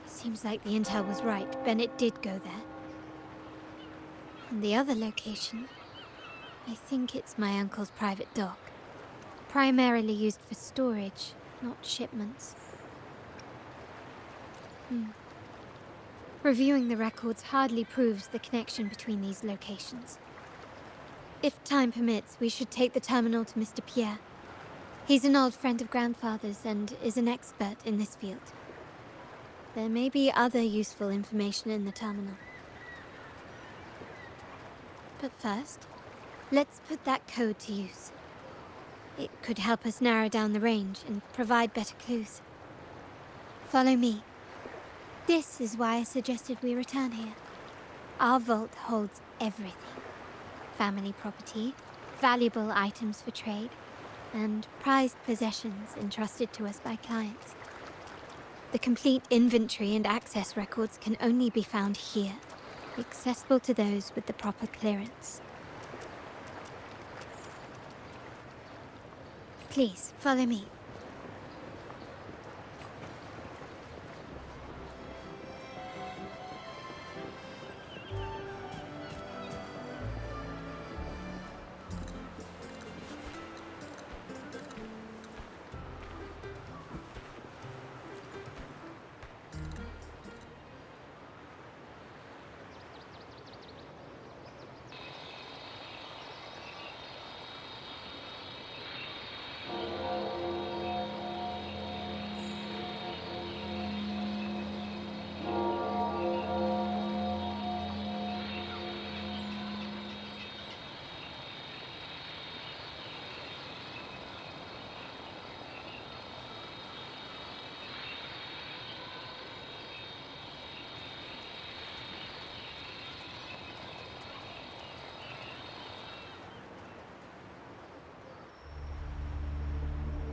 Seems like the intel was right. Bennett did go there. And the other location, I think it's my uncle's private dock. Primarily used for storage, not shipments. Reviewing the records hardly proves the connection between these locations. If time permits, we should take the terminal to Mr. Pierre. He's an old friend of Grandfather's and is an expert in this field. There may be other useful information in the terminal. But first, let's put that code to use. It could help us narrow down the range and provide better clues. Follow me. This is why I suggested we return here. Our vault holds everything. family property, valuable items for trade, and prized possessions entrusted to us by clients. The complete inventory and access records can only be found here, accessible to those with the proper clearance. Please, follow me.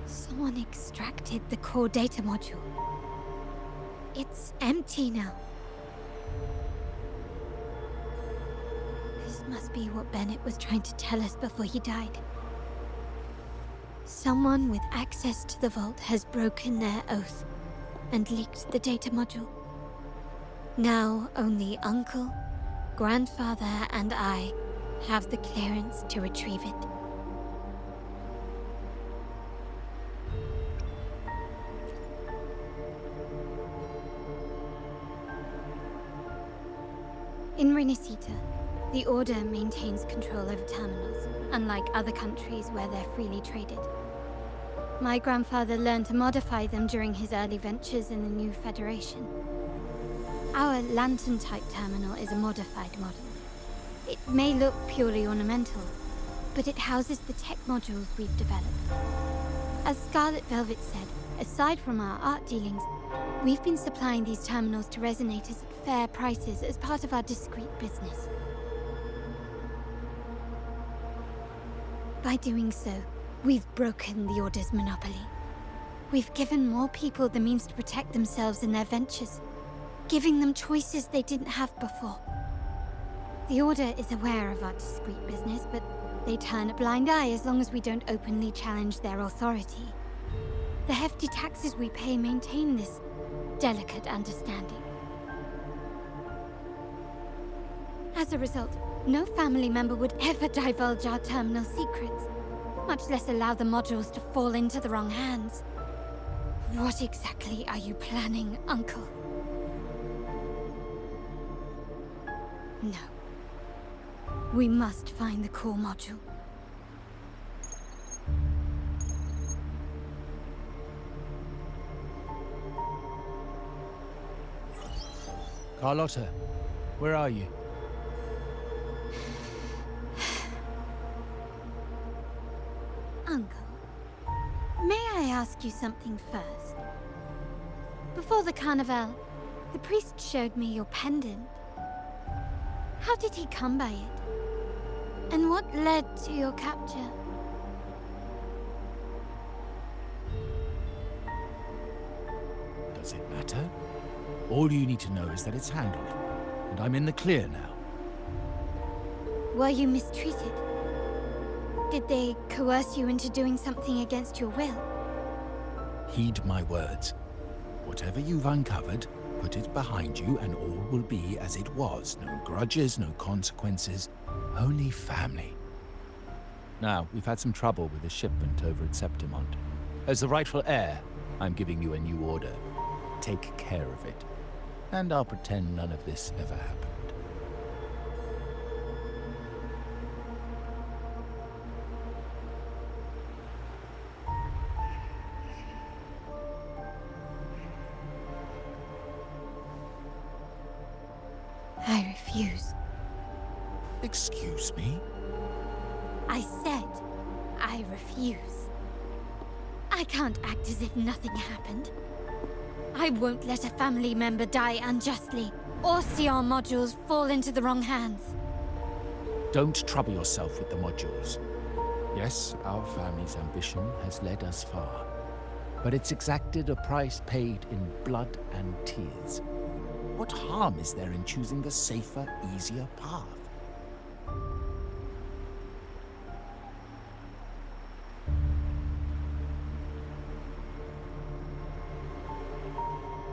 Someone extracted the core data module. It's empty now. This must be what Bennett was trying to tell us before he died. Someone with access to the vault has broken their oath and leaked the data module. Now only Uncle, Grandfather, and I have the clearance to retrieve it. In Renesita, the Order maintains control over terminals, unlike other countries where they're freely traded. My grandfather learned to modify them during his early ventures in the new Federation. Our lantern-type terminal is a modified model. It may look purely ornamental, but it houses the tech modules we've developed. As Scarlet Velvet said, aside from our art dealings, we've been supplying these terminals to resonators at fair prices as part of our discreet business. By doing so, we've broken the Order's monopoly. We've given more people the means to protect themselves in their ventures, giving them choices they didn't have before. The Order is aware of our discreet business, but they turn a blind eye as long as we don't openly challenge their authority. The hefty taxes we pay maintain this delicate understanding. As a result, no family member would ever divulge our terminal secrets, much less allow the modules to fall into the wrong hands. What exactly are you planning, Uncle? No. We must find the core module. Carlotta, where are you? Uncle, may I ask you something first? Before the carnival, the priest showed me your pendant. How did he come by it? And what led to your capture? Does it matter? All you need to know is that it's handled, and I'm in the clear now. Were you mistreated? Did they coerce you into doing something against your will? Heed my words. Whatever you've uncovered, put it behind you and all will be as it was. No grudges, no consequences, only family. Now, we've had some trouble with the shipment over at Septimont. As the rightful heir, I'm giving you a new order. Take care of it. And I'll pretend none of this ever happened. I refuse. Excuse me? I said I refuse. I can't act as if nothing happened. I won't let a family member die unjustly, or see our modules fall into the wrong hands. Don't trouble yourself with the modules. Yes, our family's ambition has led us far, but it's exacted a price paid in blood and tears. What harm is there in choosing the safer, easier path?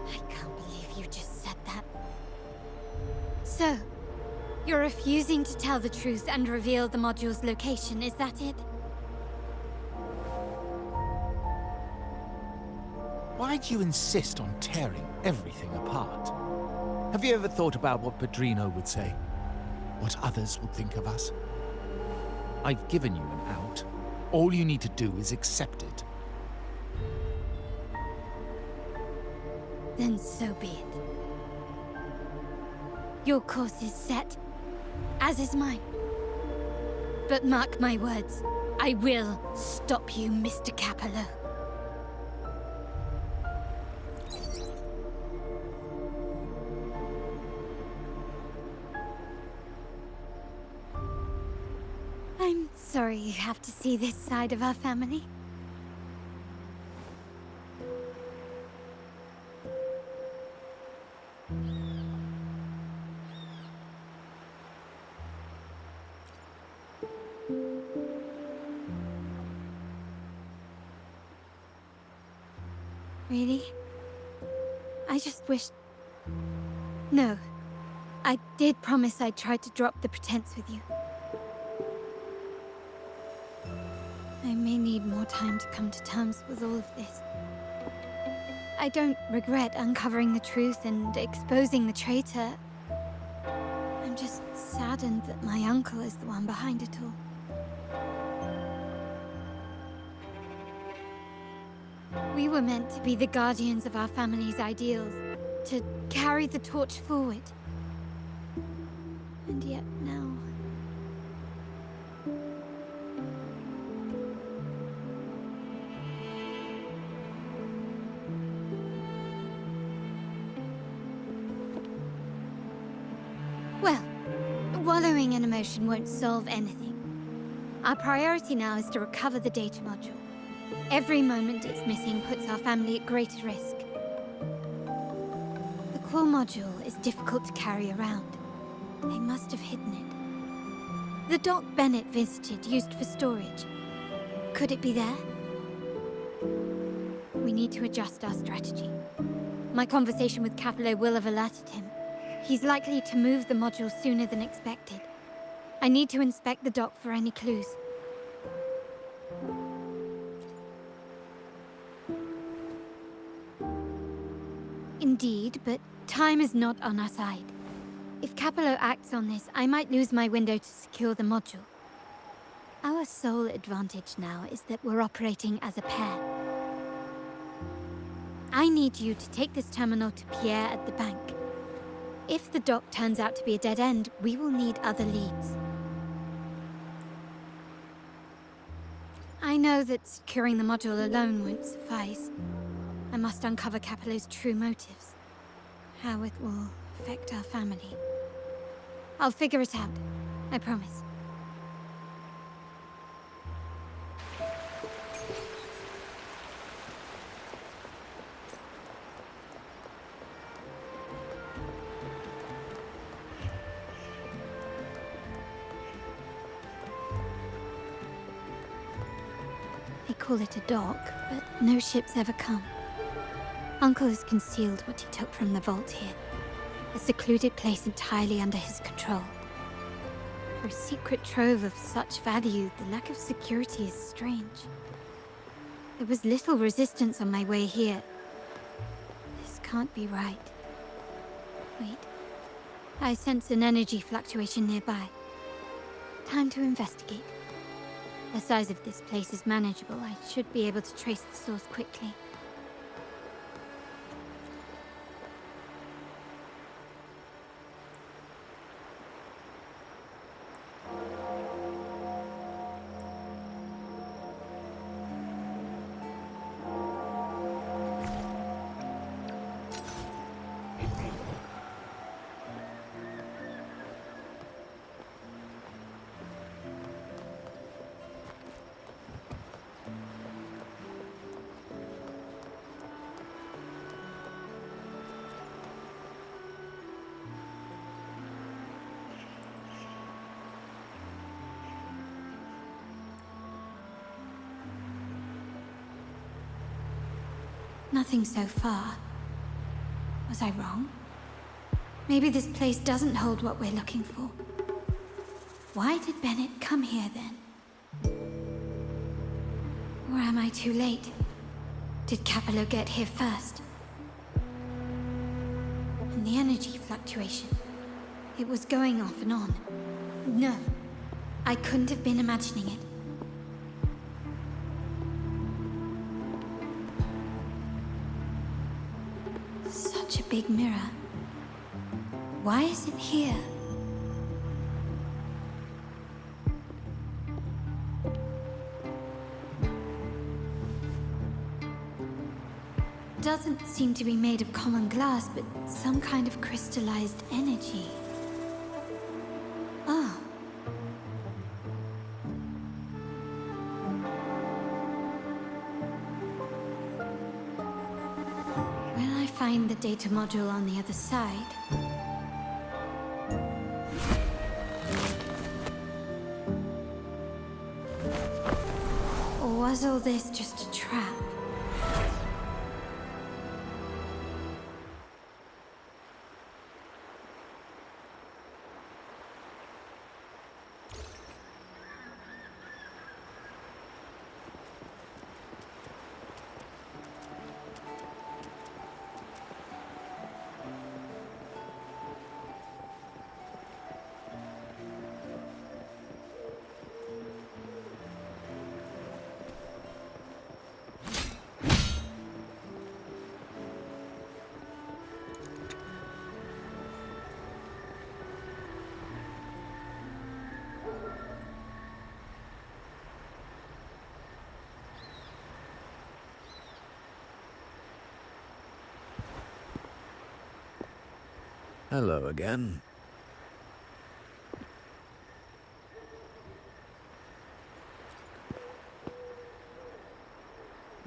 I can't believe you just said that. So, you're refusing to tell the truth and reveal the module's location, is that it? Why do you insist on tearing everything apart? Have you ever thought about what Padrino would say? What others would think of us? I've given you an out. All you need to do is accept it. Then so be it. Your course is set, as is mine. But mark my words, I will stop you, Mr. Capello. I'm sorry you have to see this side of our family. Really? I just wished... No. I did promise I'd try to drop the pretense with you. I may need more time to come to terms with all of this. I don't regret uncovering the truth and exposing the traitor. I'm just saddened that my uncle is the one behind it all. We were meant to be the guardians of our family's ideals, to carry the torch forward. And yet now... Well, wallowing in emotion won't solve anything. Our priority now is to recover the data module. Every moment it's missing puts our family at greater risk. The core module is difficult to carry around. They must have hidden it. The dock Bennett visited used for storage. Could it be there? We need to adjust our strategy. My conversation with Capello will have alerted him. He's likely to move the module sooner than expected. I need to inspect the dock for any clues. Indeed, but time is not on our side. If Capello acts on this, I might lose my window to secure the module. Our sole advantage now is that we're operating as a pair. I need you to take this terminal to Pierre at the bank. If the dock turns out to be a dead end, we will need other leads. I know that securing the module alone won't suffice. I must uncover Capello's true motives. How it will affect our family. I'll figure it out. I promise. They call it a dock, but no ships ever come. Uncle has concealed what he took from the vault here. A secluded place entirely under his control. For a secret trove of such value, the lack of security is strange. There was little resistance on my way here. This can't be right. Wait. I sense an energy fluctuation nearby. Time to investigate. The size of this place is manageable. I should be able to trace the source quickly. Nothing so far. Was I wrong? Maybe this place doesn't hold what we're looking for. Why did Bennett come here then? Or am I too late? Did Capello get here first? And the energy fluctuation. It was going off and on. No, I couldn't have been imagining it. Such a big mirror. Why is it here? Doesn't seem to be made of common glass, but some kind of crystallized energy. Oh. Will I find the data module on the other side? Or was all this just a trap? Hello again.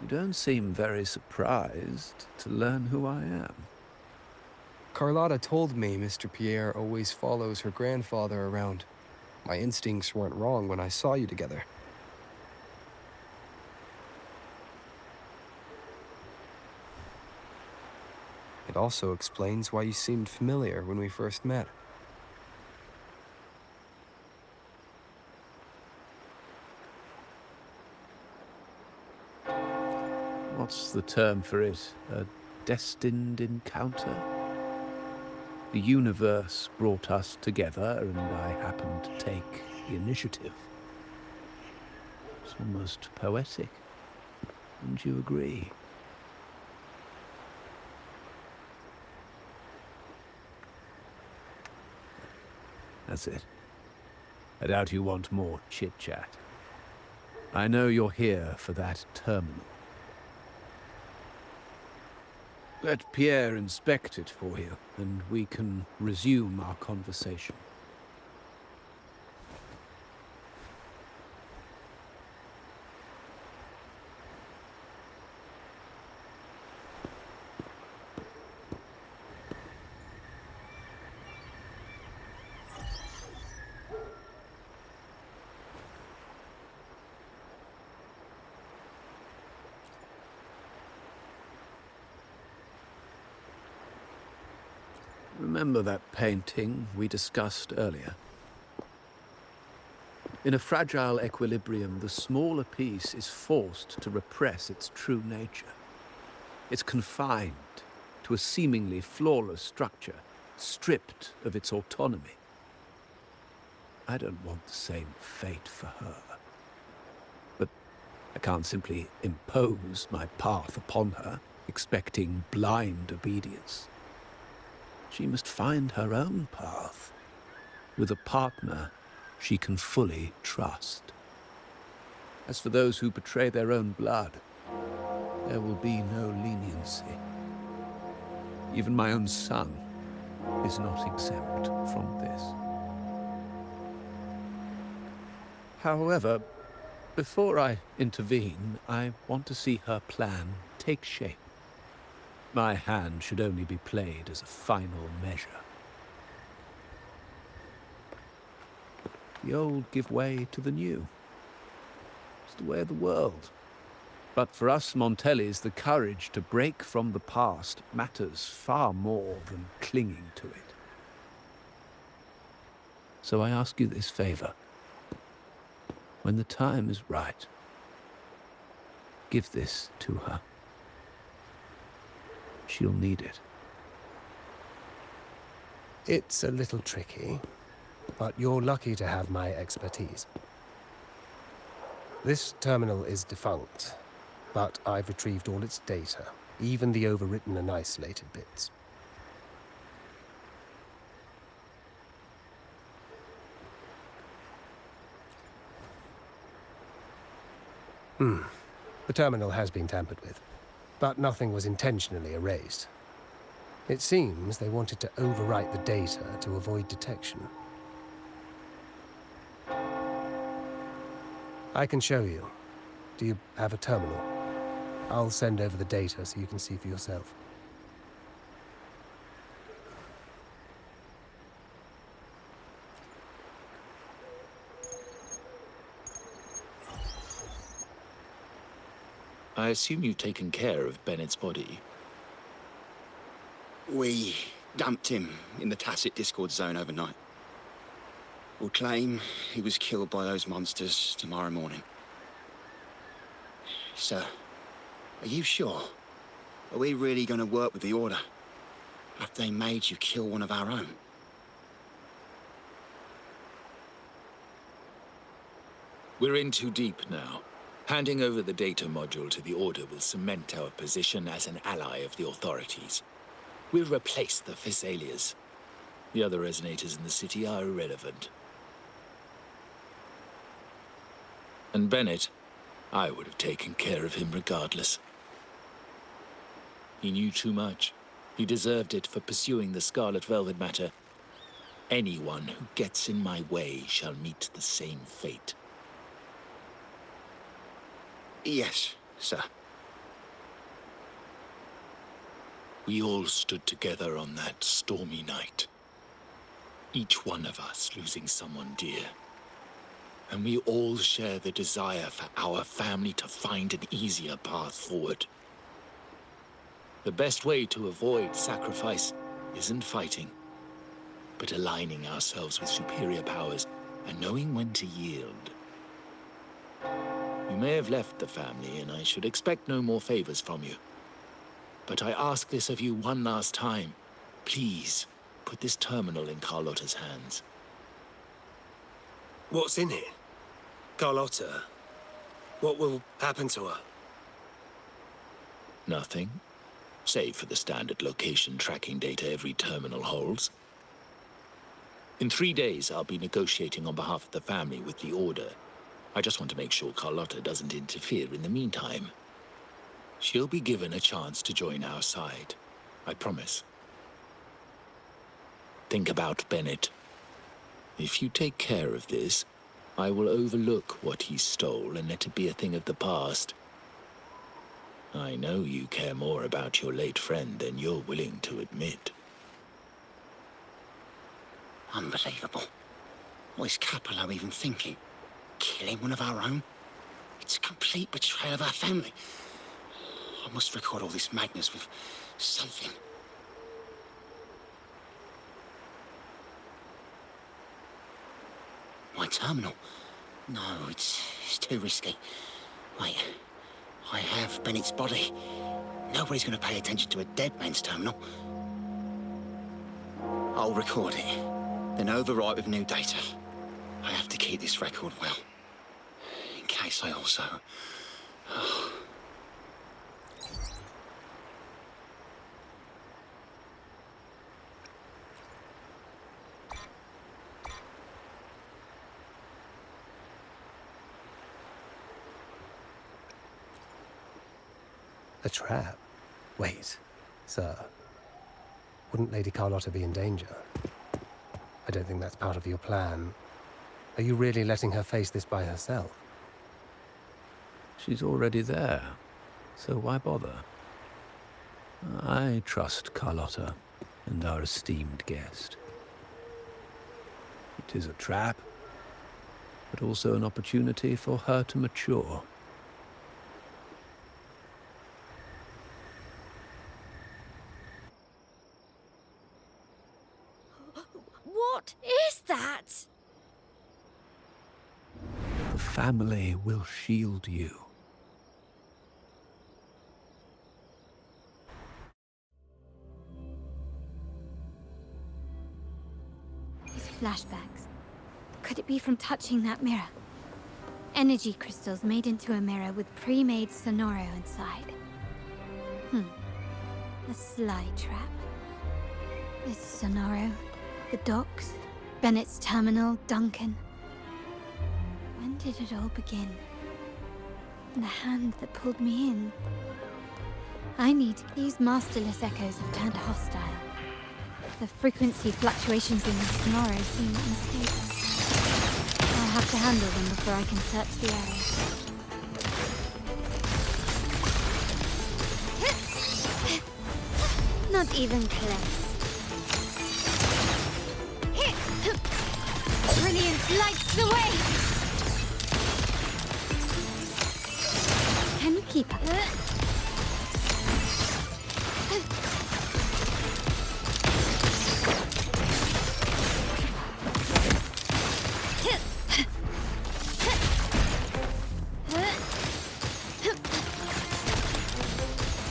You don't seem very surprised to learn who I am. Carlotta told me Mr. Pierre always follows her grandfather around. My instincts weren't wrong when I saw you together. It also explains why you seemed familiar when we first met. What's the term for it? A destined encounter? The universe brought us together, and I happened to take the initiative. It's almost poetic. Wouldn't you agree? That's it. I doubt you want more chit-chat. I know you're here for that terminal. Let Pierre inspect it for you, and we can resume our conversation. Remember that painting we discussed earlier? In a fragile equilibrium, the smaller piece is forced to repress its true nature. It's confined to a seemingly flawless structure, stripped of its autonomy. I don't want the same fate for her. But I can't simply impose my path upon her, expecting blind obedience. She must find her own path, with a partner she can fully trust. As for those who betray their own blood, there will be no leniency. Even my own son is not exempt from this. However, before I intervene, I want to see her plan take shape. My hand should only be played as a final measure. The old give way to the new. It's the way of the world. But for us Montellis, the courage to break from the past matters far more than clinging to it. So I ask you this favor. When the time is right, give this to her. She'll need it. It's a little tricky, but you're lucky to have my expertise. This terminal is defunct, but I've retrieved all its data, even the overwritten and isolated bits. The terminal has been tampered with, but nothing was intentionally erased. It seems they wanted to overwrite the data to avoid detection. I can show you. Do you have a terminal? I'll send over the data so you can see for yourself. I assume you've taken care of Bennett's body. We dumped him in the tacit Discord zone overnight. We'll claim he was killed by those monsters tomorrow morning. Sir, are you sure? Are we really going to work with the Order? Have they made you kill one of our own? We're in too deep now. Handing over the data module to the Order will cement our position as an ally of the authorities. We'll replace the Thessalias. The other resonators in the city are irrelevant. And Bennett, I would have taken care of him regardless. He knew too much. He deserved it for pursuing the Scarlet Velvet matter. Anyone who gets in my way shall meet the same fate. Yes, sir. We all stood together on that stormy night. Each one of us losing someone dear. And we all share the desire for our family to find an easier path forward. The best way to avoid sacrifice isn't fighting, but aligning ourselves with superior powers and knowing when to yield. You may have left the family, and I should expect no more favors from you. But I ask this of you one last time. Please, put this terminal in Carlotta's hands. What's in it? Carlotta? What will happen to her? Nothing, save for the standard location tracking data every terminal holds. In 3 days, I'll be negotiating on behalf of the family with the Order. I just want to make sure Carlotta doesn't interfere in the meantime. She'll be given a chance to join our side. I promise. Think about Bennett. If you take care of this, I will overlook what he stole and let it be a thing of the past. I know you care more about your late friend than you're willing to admit. Unbelievable. What is Capello even thinking? Killing one of our own? It's a complete betrayal of our family. I must record all this madness with something. My terminal? No, it's too risky. Wait, I have Bennett's body. Nobody's going to pay attention to a dead man's terminal. I'll record it, then overwrite with new data. I have to keep this record well, in case I also... A trap? Wait, sir. Wouldn't Lady Carlotta be in danger? I don't think that's part of your plan. Are you really letting her face this by herself? She's already there, so why bother? I trust Carlotta and our esteemed guest. It is a trap, but also an opportunity for her to mature. What is that? The family will shield you. These flashbacks. Could it be from touching that mirror? Energy crystals made into a mirror with pre-made Sonoro inside. A sly trap. This Sonoro, the docks, Bennett's terminal, Duncan. When did it all begin? And the hand that pulled me in. These masterless echoes have turned hostile. The frequency fluctuations in the Sonoro seem unstable. I'll have to handle them before I can search the area. Not even close. Brilliance lights the way! Can you keep up?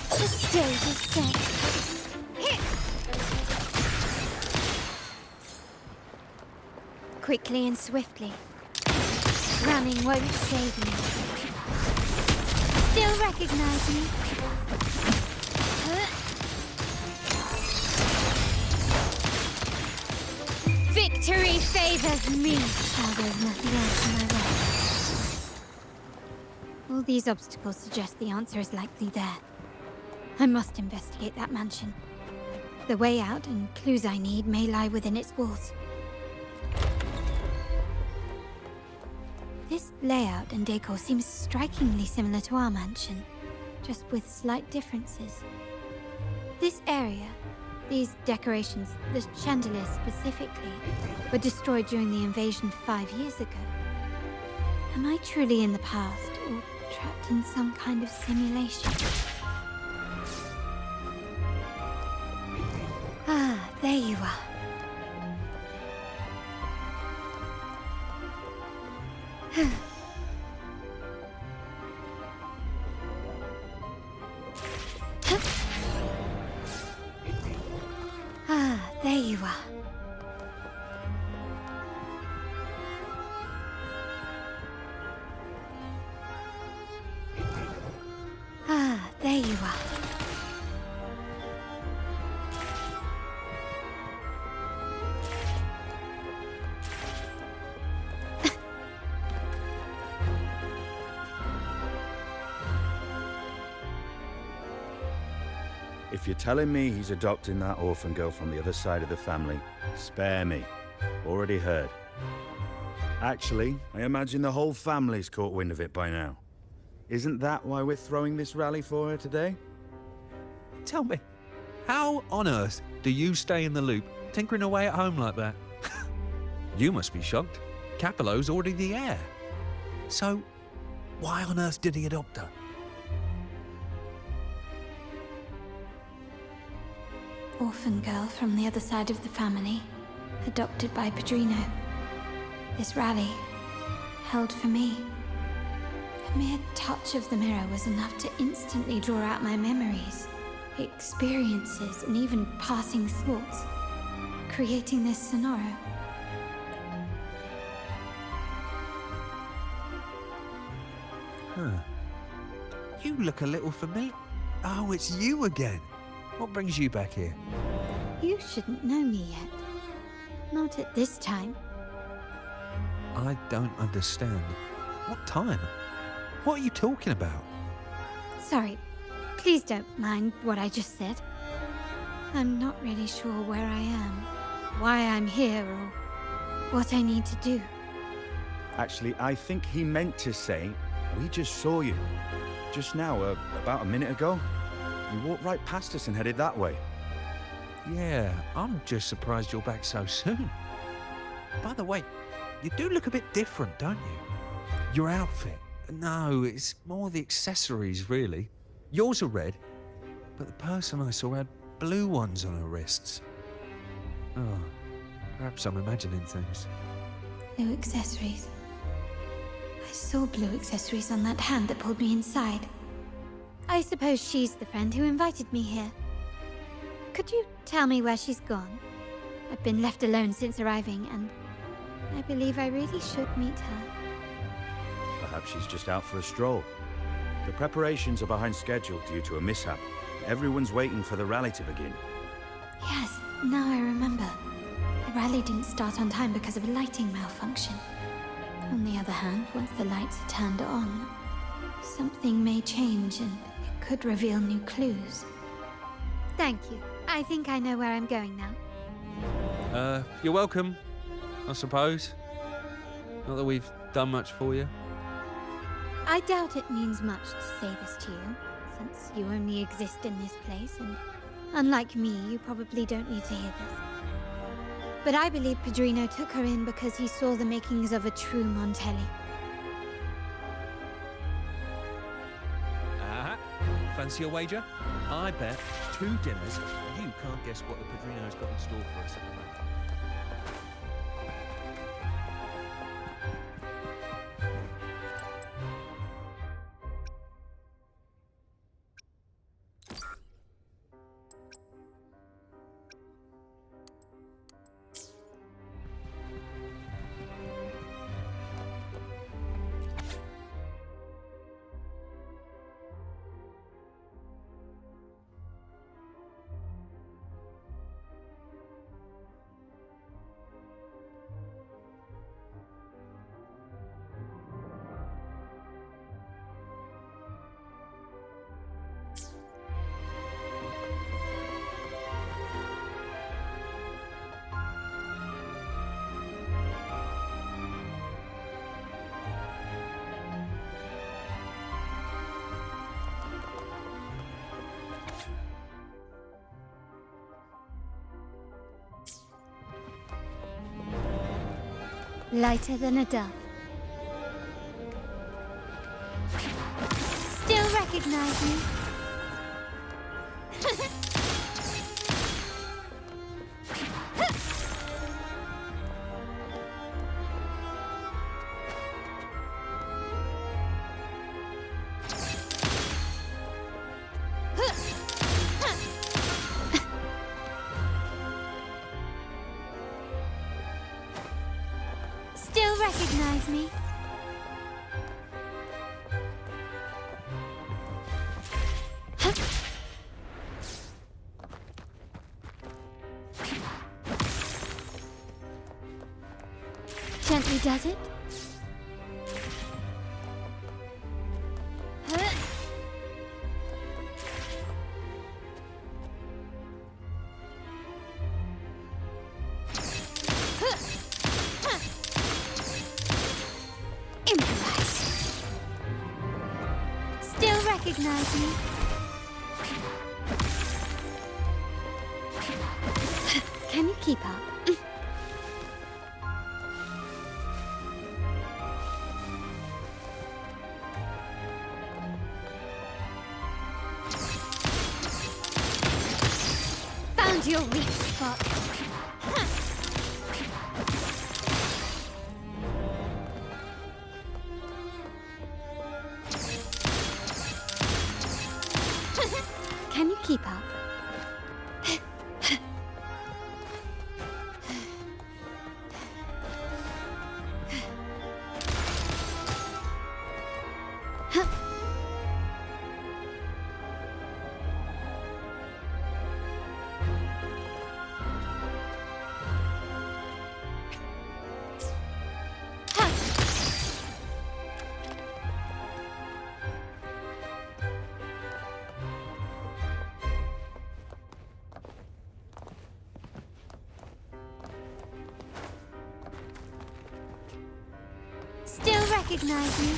The stage is set. Quickly and swiftly. Running won't save me. Still recognize me? Victory favors me. Now there's nothing else in my way. All these obstacles suggest the answer is likely there. I must investigate that mansion. The way out and clues I need may lie within its walls. This layout and decor seems strikingly similar to our mansion, just with slight differences. This area, these decorations, the chandeliers specifically, were destroyed during the invasion 5 years ago. Am I truly in the past, or trapped in some kind of simulation? Ah, there you are. Ah, there you are. Ah, there you are. If you're telling me he's adopting that orphan girl from the other side of the family, spare me. Already heard. Actually, I imagine the whole family's caught wind of it by now. Isn't that why we're throwing this rally for her today? Tell me, how on earth do you stay in the loop, tinkering away at home like that? You must be shocked. Capello's already the heir. So, why on earth did he adopt her? Orphan girl from the other side of the family, adopted by Padrino. This rally, held for me. A mere touch of the mirror was enough to instantly draw out my memories, experiences, and even passing thoughts, creating this Sonoro. Huh. You look a little familiar. Oh, it's you again. What brings you back here? You shouldn't know me yet. Not at this time. I don't understand. What time? What are you talking about? Sorry, please don't mind what I just said. I'm not really sure where I am, why I'm here, or what I need to do. Actually, I think he meant to say, we just saw you. Just now, about a minute ago. You walked right past us and headed that way. Yeah, I'm just surprised you're back so soon. By the way, you do look a bit different, don't you? Your outfit. No, it's more the accessories, really. Yours are red, but the person I saw had blue ones on her wrists. Oh, Perhaps I'm imagining things. Blue accessories. I saw blue accessories on that hand that pulled me inside. I suppose she's the friend who invited me here. Could you tell me where she's gone? I've been left alone since arriving, and I believe I really should meet her. Perhaps she's just out for a stroll. The preparations are behind schedule due to a mishap. Everyone's waiting for the rally to begin. Yes, now I remember. The rally didn't start on time because of a lighting malfunction. On the other hand, once the lights are turned on, something may change and it could reveal new clues. Thank you. I think I know where I'm going now. You're welcome, I suppose. Not that we've done much for you. I doubt it means much to say this to you, since you only exist in this place, and unlike me, you probably don't need to hear this. But I believe Padrino took her in because he saw the makings of a true Montelli. Fancy a wager? I bet 2 dinners you can't guess what the Padrino's got in store for us. Lighter than a dove. Still recognize me? Still recognize me? Gently does it? Still recognize me? Can you keep up? Found your weak spot. Can you keep up? Still recognize me?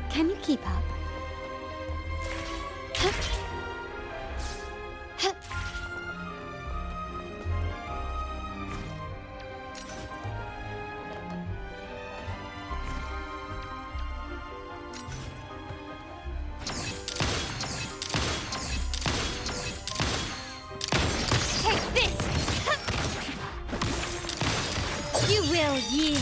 Can you keep up? Jim.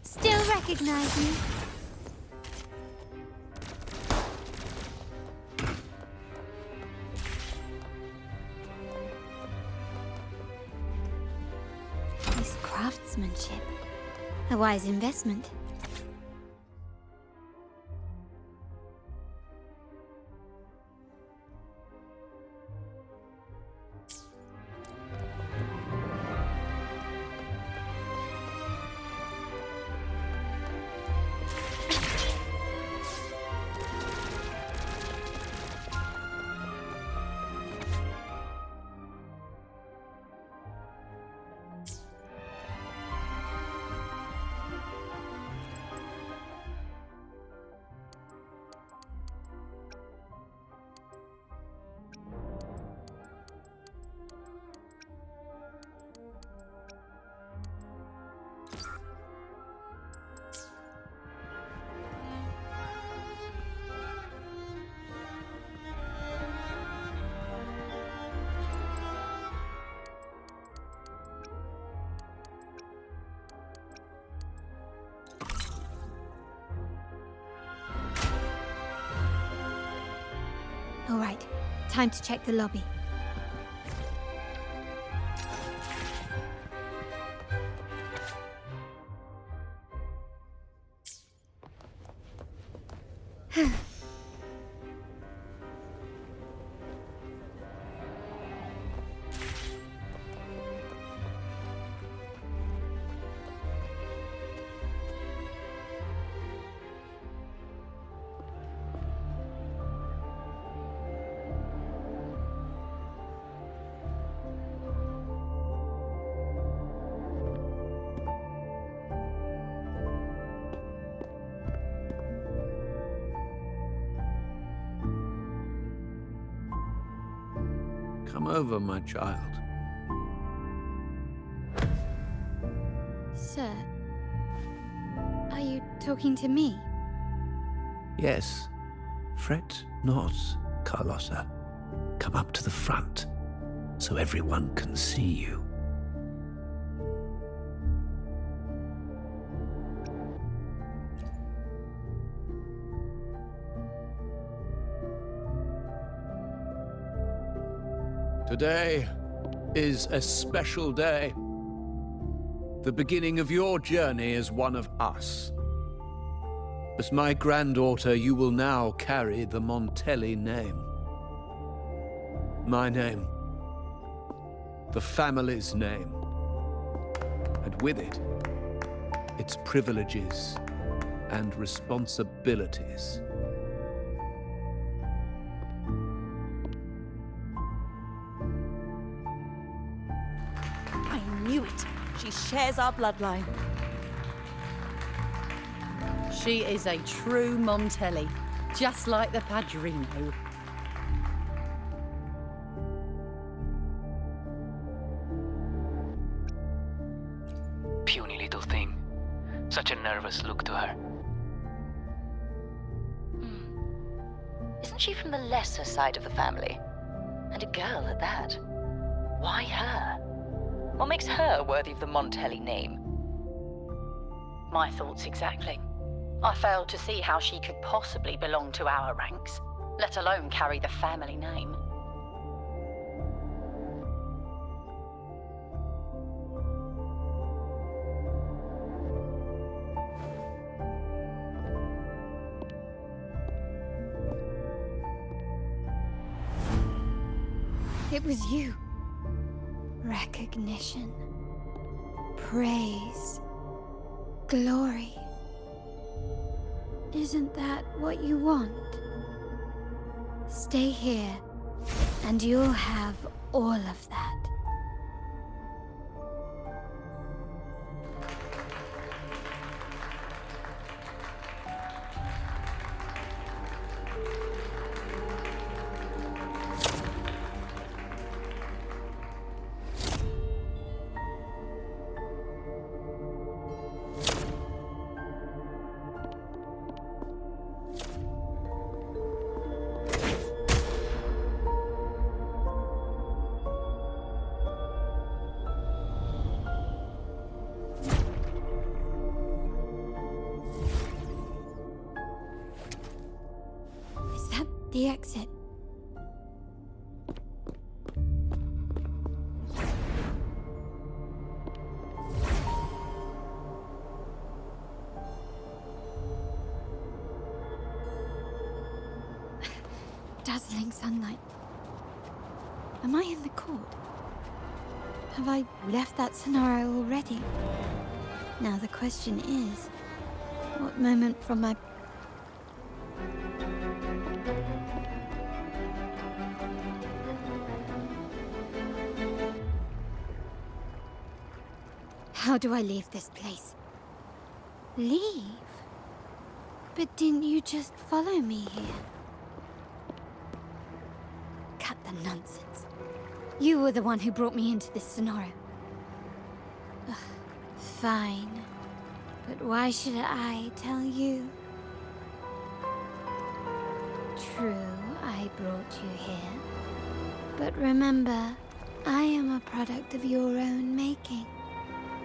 Still recognize me? Nice craftsmanship. A wise investment. All right, time to check the lobby. Come over, my child. Sir, are you talking to me? Yes. Fret not, Carlotta. Come up to the front, so everyone can see you. Today is a special day. The beginning of your journey as one of us. As my granddaughter, you will now carry the Montelli name. My name. The family's name. And with it, its privileges and responsibilities. I knew it. She shares our bloodline. She is a true Montelli, just like the Padrino. Puny little thing. Such a nervous look to her. Isn't she from the lesser side of the family? And a girl at that. Why her? What makes her worthy of the Montelli name? My thoughts exactly. I failed to see how she could possibly belong to our ranks, let alone carry the family name. It was you. Recognition. Praise. Glory. Isn't that what you want? Stay here, and you'll have all of that. The exit. Dazzling sunlight. Am I in the court? Have I left that scenario already? Now the question is, what moment from my How do I leave this place? Leave? But didn't you just follow me here? Cut the nonsense. You were the one who brought me into this scenario. Ugh, fine. But why should I tell you? True, I brought you here. But remember, I am a product of your own making.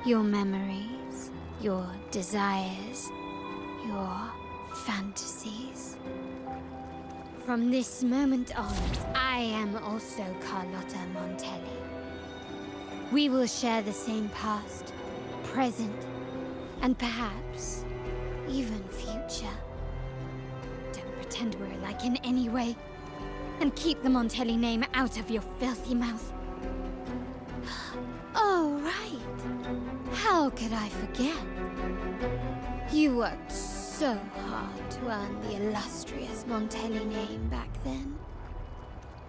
Your memories, your desires, your fantasies. From this moment on, I am also Carlotta Montelli. We will share the same past, present, and perhaps even future. Don't pretend we're alike in any way, and keep the Montelli name out of your filthy mouth. Oh, right. How could I forget? You worked so hard to earn the illustrious Montelli name back then.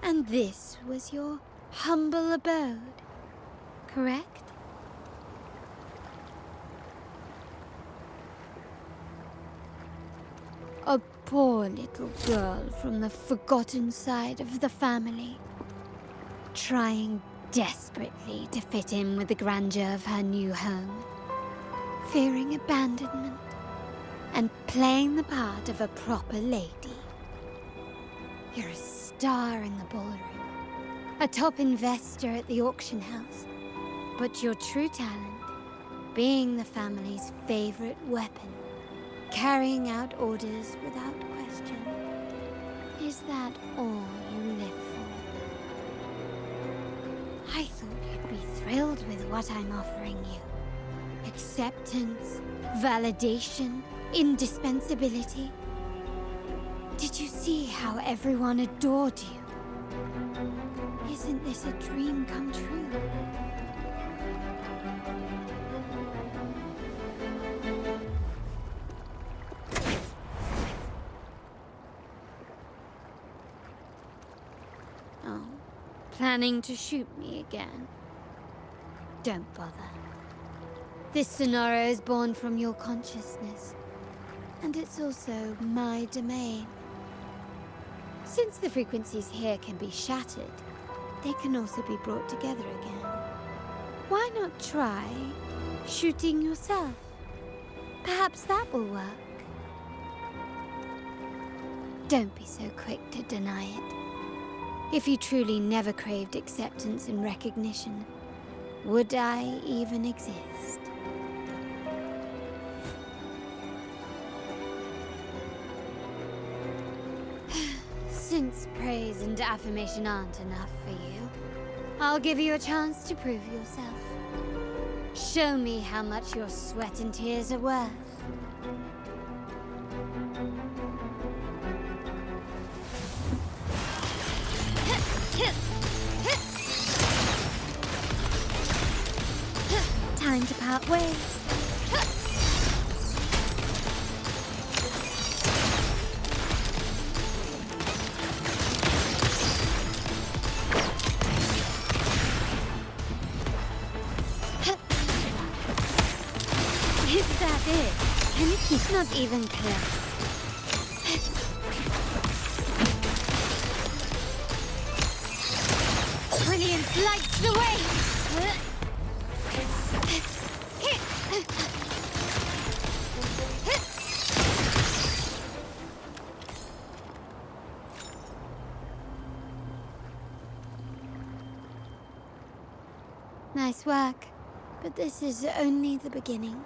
And this was your humble abode, correct? A poor little girl from the forgotten side of the family, trying desperately to fit in with the grandeur of her new home, fearing abandonment, and playing the part of a proper lady. You're a star in the ballroom, a top investor at the auction house, but your true talent, being the family's favorite weapon, carrying out orders without question. Is that all you live for? I thought you'd be thrilled with what I'm offering you. Acceptance, validation, indispensability. Did you see how everyone adored you? Isn't this a dream come true? Oh, planning to shoot me again? Don't bother. This scenario is born from your consciousness, and it's also my domain. Since the frequencies here can be shattered, they can also be brought together again. Why not try shooting yourself? Perhaps that will work. Don't be so quick to deny it. If you truly never craved acceptance and recognition, would I even exist? Since praise and affirmation aren't enough for you, I'll give you a chance to prove yourself. Show me how much your sweat and tears are worth. Time to part ways. Is that it? Can you keep not even close? Brilliance lights the way! Nice work, but this is only the beginning.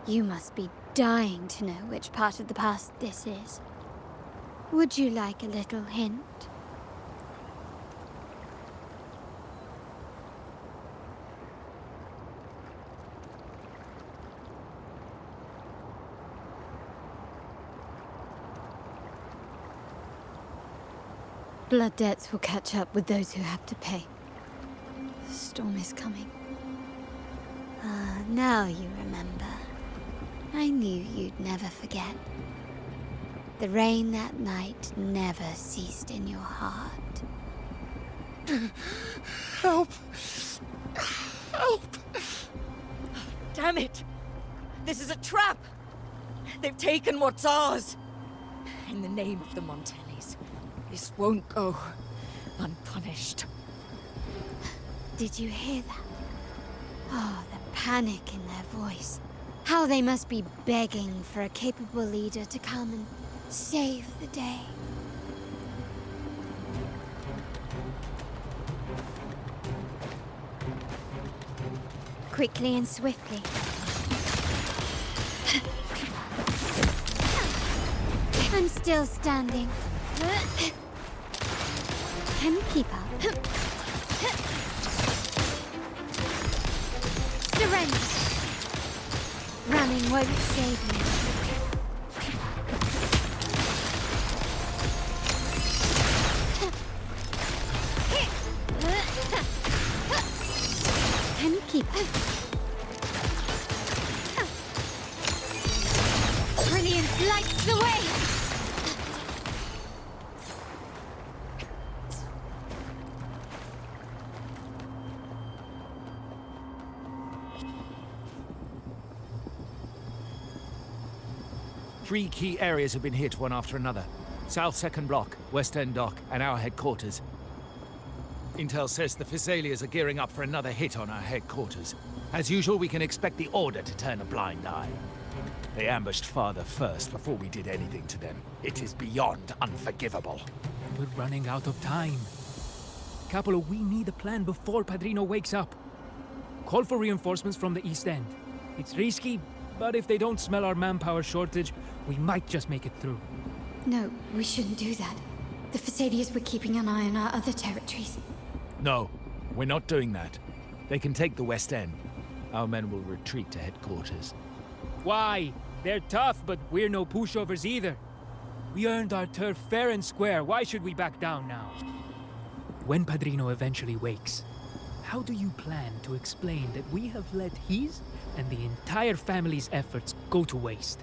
You must be dying to know which part of the past this is. Would you like a little hint? Blood debts will catch up with those who have to pay. The storm is coming. Ah, now you remember. I knew you'd never forget. The rain that night never ceased in your heart. Help! Help! Damn it! This is a trap! They've taken what's ours! In the name of the Montellis, this won't go unpunished. Did you hear that? Oh, the panic in their voice. How they must be begging for a capable leader to come and save the day. Quickly and swiftly. I'm still standing. Can you keep up? Surrender! Running won't save me. Can you keep up? Brilliance lights the way! Three key areas have been hit one after another. South 2nd Block, West End Dock, and our headquarters. Intel says the Thessalians are gearing up for another hit on our headquarters. As usual, we can expect the Order to turn a blind eye. They ambushed Father first before we did anything to them. It is beyond unforgivable. We're running out of time. Capolo, we need a plan before Padrino wakes up. Call for reinforcements from the East End. It's risky, but if they don't smell our manpower shortage, we might just make it through. No, we shouldn't do that. The Thessalians were keeping an eye on our other territories. No, we're not doing that. They can take the West End. Our men will retreat to headquarters. Why? They're tough, but we're no pushovers either. We earned our turf fair and square. Why should we back down now? when Padrino eventually wakes, how do you plan to explain that we have let his and the entire family's efforts go to waste?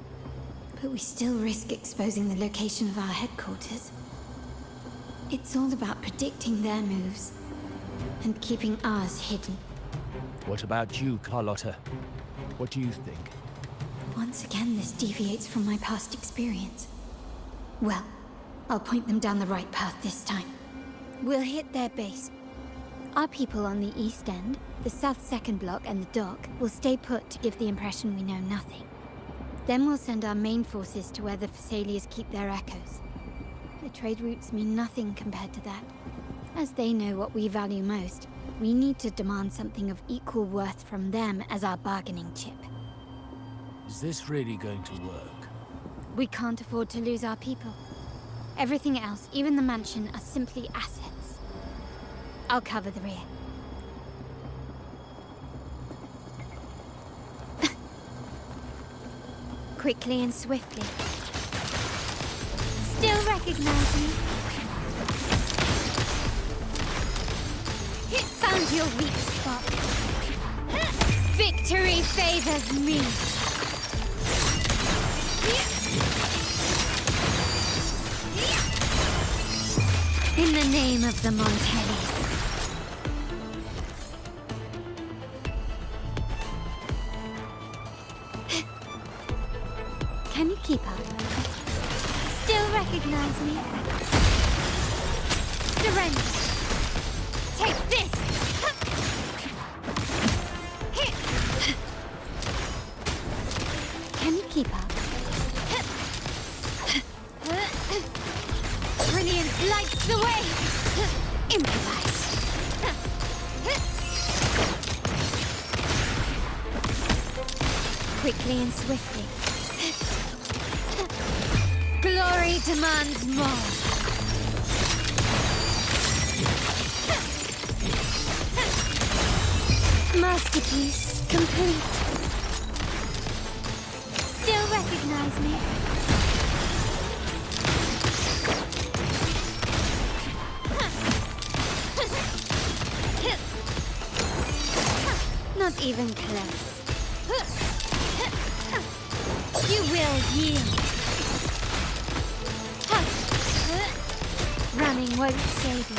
But we still risk exposing the location of our headquarters. It's all about predicting their moves and keeping ours hidden. What about you, Carlotta? What do you think? Once again, this deviates from my past experience. Well, I'll point them down the right path this time. We'll hit their base. Our people on the east end, the south second block and the dock will stay put to give the impression we know nothing. Then we'll send our main forces to where the Phassalias keep their echoes. The trade routes mean nothing compared to that. As they know what we value most, we need to demand something of equal worth from them as our bargaining chip. Is this really going to work? We can't afford to lose our people. Everything else, even the mansion, are simply assets. I'll cover the rear. Quickly and swiftly. Still recognize me? Found your weak spot. Victory favors me. In the name of the Montellis. Can you keep up? Still recognize me? Surrender. Take this! Can you keep up? Brilliance lights the way! Improvise. Quickly and swiftly. Glory demands more. Masterpiece complete. Still recognize me? Not even close. You will yield. Running won't save you.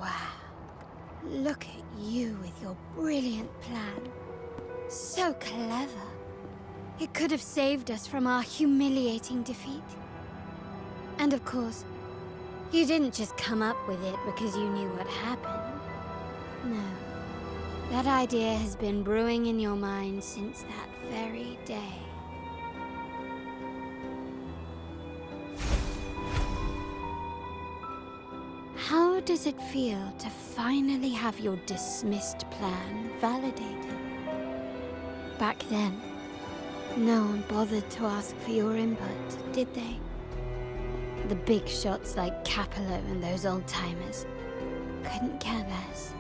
Wow. Look at you with your brilliant plan. So clever. It could have saved us from our humiliating defeat. And of course, you didn't just come up with it because you knew what happened. No. That idea has been brewing in your mind since that very day. How does it feel to finally have your dismissed plan validated? Back then, no one bothered to ask for your input, did they? The big shots like Capello and those old-timers couldn't care less.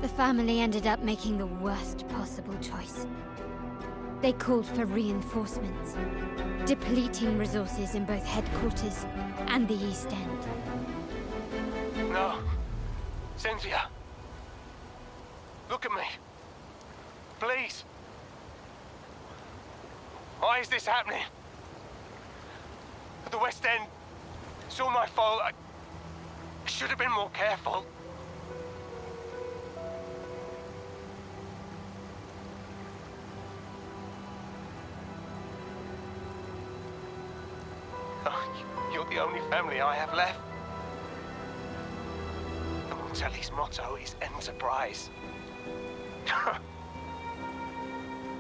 The family ended up making the worst possible choice. They called for reinforcements, depleting resources in both headquarters and the East End. No. Cynthia. Look at me. Please. Why is this happening? At the West End, it's all my fault. I should have been more careful. Oh, you're the only family I have left. The Montelli's motto is enterprise.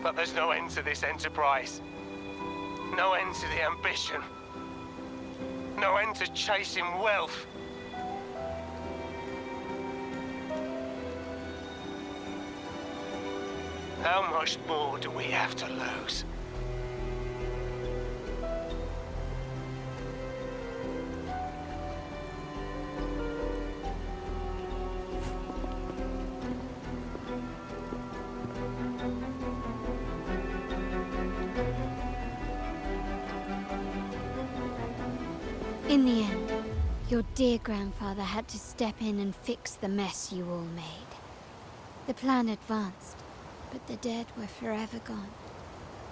But there's no end to this enterprise. No end to the ambition. No end to chasing wealth. How much more do we have to lose? In the end, your dear grandfather had to step in and fix the mess you all made. The plan advanced, but the dead were forever gone.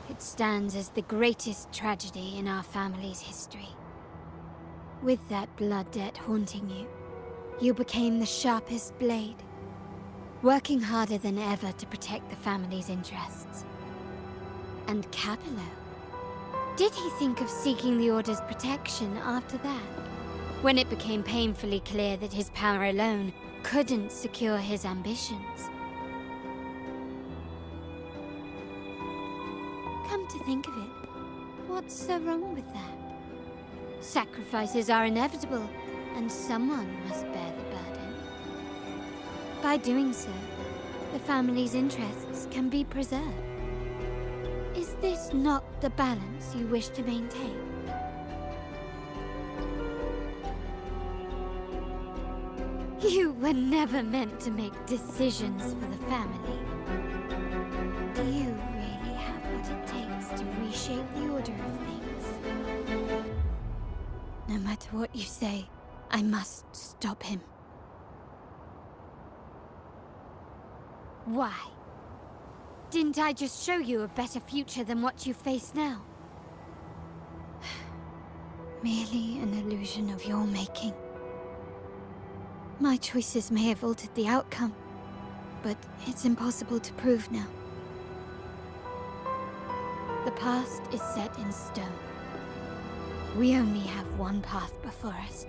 It stands as the greatest tragedy in our family's history. With that blood debt haunting you, you became the sharpest blade, working harder than ever to protect the family's interests. And Capello? Did he think of seeking the Order's protection after that? When it became painfully clear that his power alone couldn't secure his ambitions. Come to think of it, what's so wrong with that? Sacrifices are inevitable, and someone must bear the burden. By doing so, the family's interests can be preserved. Is this not the balance you wish to maintain? You were never meant to make decisions for the family. Do you really have what it takes to reshape the order of things? No matter what you say, I must stop him. Why? Didn't I just show you a better future than what you face now? Merely an illusion of your making. My choices may have altered the outcome, but it's impossible to prove now. The past is set in stone. We only have one path before us.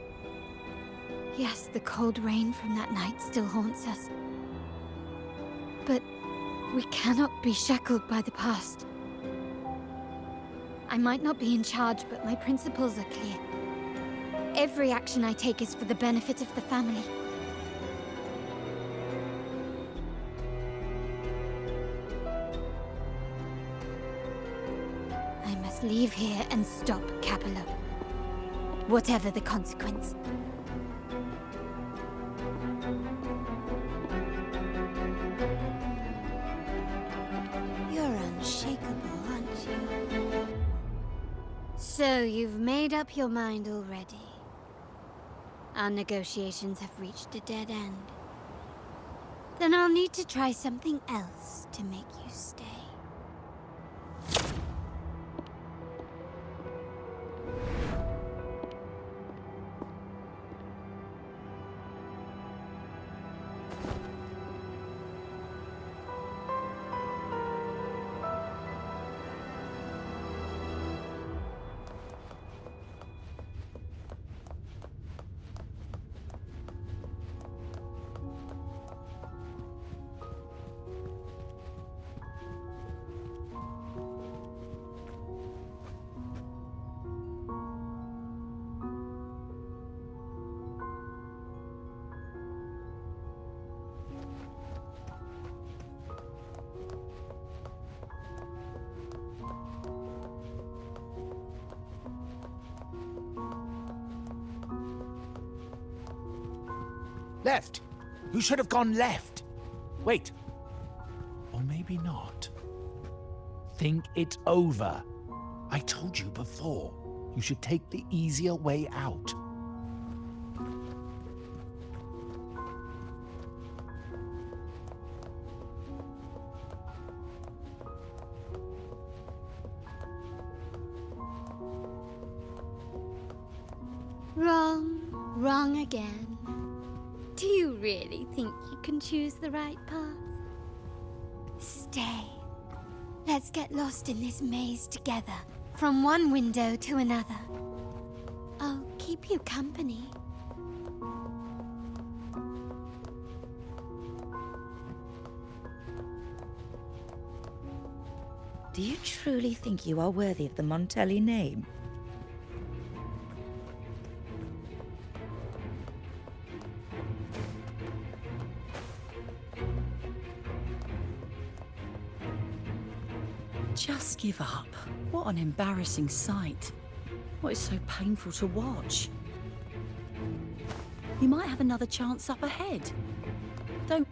Yes, the cold rain from that night still haunts us. But we cannot be shackled by the past. I might not be in charge, but my principles are clear. Every action I take is for the benefit of the family. I must leave here and stop Capello. Whatever the consequence. You're unshakable, aren't you? So you've made up your mind already. Our negotiations have reached a dead end. Then I'll need to try something else to make you stay. Left! You should have gone left! Wait. Or maybe not. Think it over. I told you before. You should take the easier way out. Wrong again. Do you really think you can choose the right path? Stay. Let's get lost in this maze together, from one window to another. I'll keep you company. Do you truly think you are worthy of the Montelli name? Just give up. What an embarrassing sight. What is so painful to watch? You might have another chance up ahead. Don't...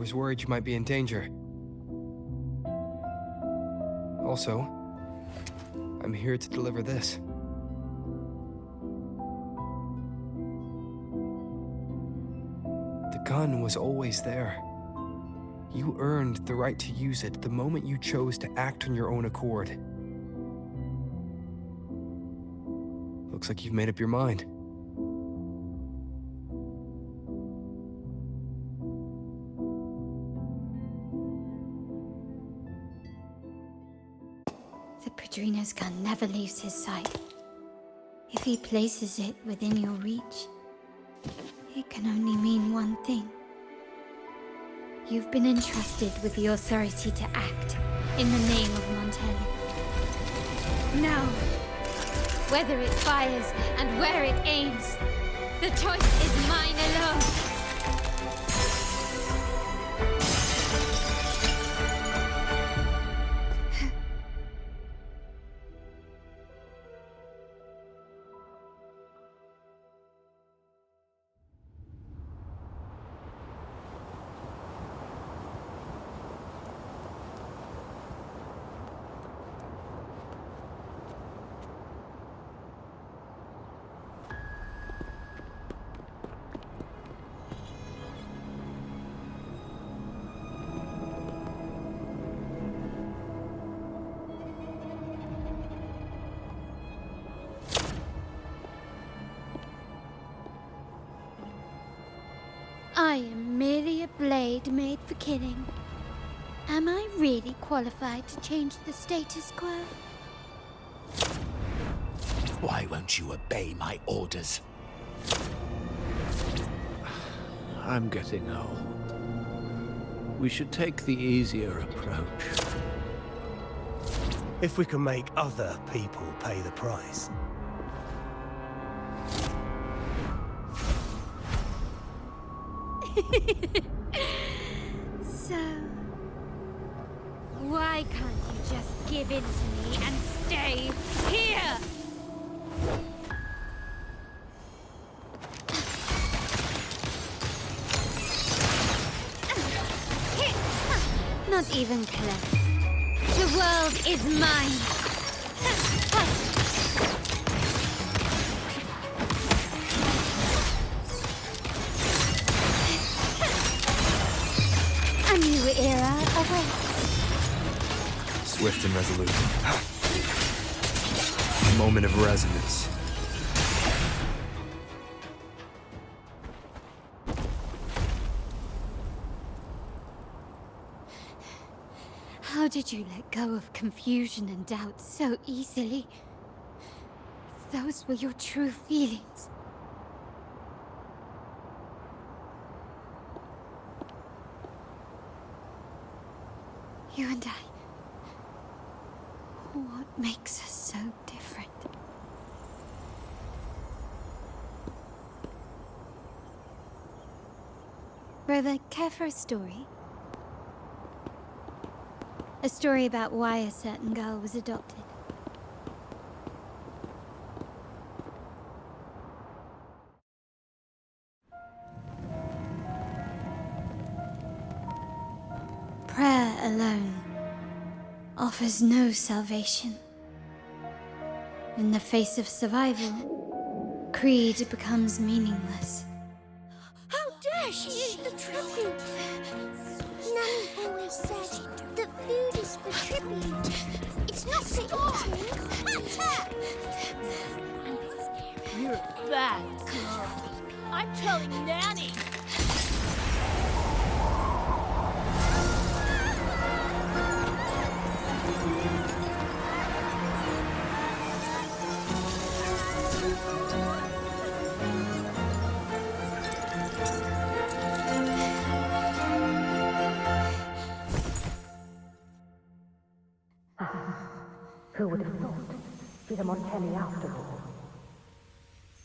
was worried you might be in danger. Also, I'm here to deliver this. The gun was always there. You earned the right to use it the moment you chose to act on your own accord. Looks like you've made up your mind. The Padrino's gun never leaves his sight. If he places it within your reach, it can only mean one thing. You've been entrusted with the authority to act in the name of Montelli. Now, whether it fires and where it aims, the choice is mine alone. I am merely a blade made for killing. Am I really qualified to change the status quo? Why won't you obey my orders? I'm getting old. We should take the easier approach. If we can make other people pay the price. So, why can't you just give in to me and stay here? Not even close. The world is mine. A new era awaits. Swift and resolute. A moment of resonance. How did you let go of confusion and doubt so easily? Those were your true feelings. You and I. What makes us so different? Rover, care for a story? A story about why a certain girl was adopted. Prayer alone offers no salvation. In the face of survival, creed becomes meaningless. How dare she eat the tribute? Nanny always said that food is for tribute. It's not for eating. You're a bad girl. I'm telling Nanny. Who would have thought? She's a Montelli after all.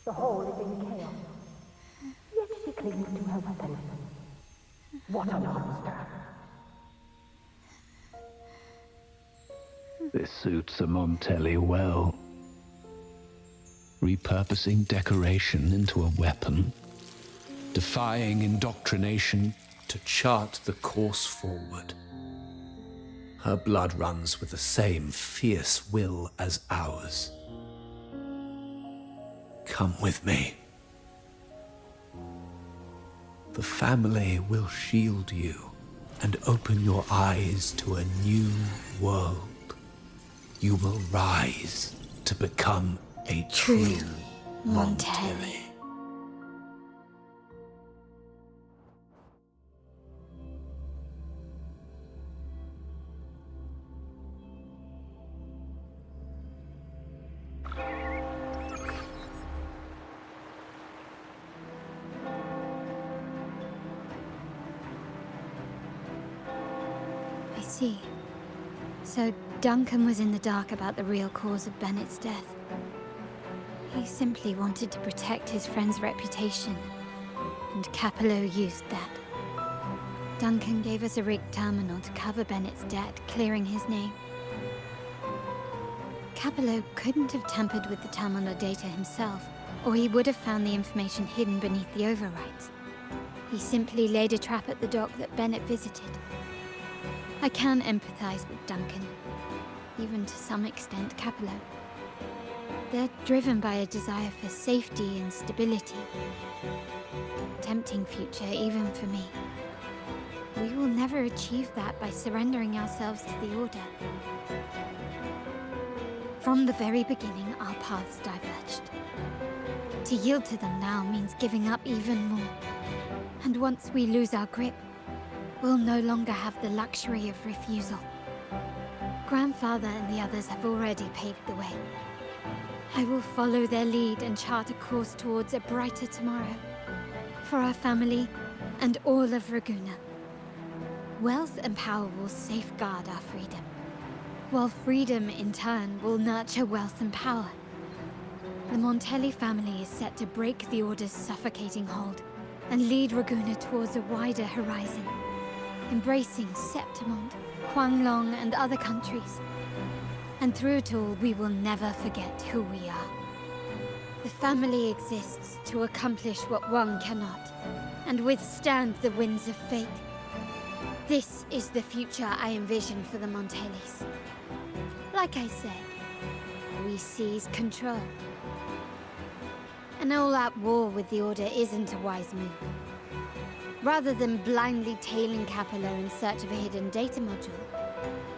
The hall is in chaos. Yet she clings to her weapon. What a monster! This suits a Montelli well. Repurposing decoration into a weapon, defying indoctrination to chart the course forward. Her blood runs with the same fierce will as ours. Come with me. The family will shield you and open your eyes to a new world. You will rise to become a true Montelli. I see. So Duncan was in the dark about the real cause of Bennett's death. He simply wanted to protect his friend's reputation, and Capello used that. Duncan gave us a rigged terminal to cover Bennett's debt, clearing his name. Capello couldn't have tampered with the terminal data himself, or he would have found the information hidden beneath the overwrites. He simply laid a trap at the dock that Bennett visited. I can empathize with Duncan, even to some extent Capello. They're driven by a desire for safety and stability. Tempting future, even for me. We will never achieve that by surrendering ourselves to the Order. From the very beginning, our paths diverged. To yield to them now means giving up even more. And once we lose our grip, we'll no longer have the luxury of refusal. Grandfather and the others have already paved the way. I will follow their lead and chart a course towards a brighter tomorrow. For our family and all of Raguna. Wealth and power will safeguard our freedom, while freedom in turn will nurture wealth and power. The Montelli family is set to break the Order's suffocating hold and lead Raguna towards a wider horizon, embracing Septimond, Huanglong, and other countries. And through it all, we will never forget who we are. The family exists to accomplish what one cannot, and withstand the winds of fate. This is the future I envision for the Montellis. Like I said, we seize control. An all-out war with the Order isn't a wise move. Rather than blindly tailing Capello in search of a hidden data module,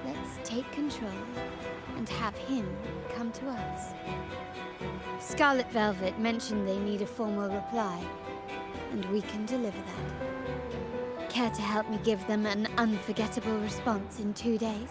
let's take control and have him come to us. Scarlet Velvet mentioned they need a formal reply, and we can deliver that. Care to help me give them an unforgettable response in 2 days?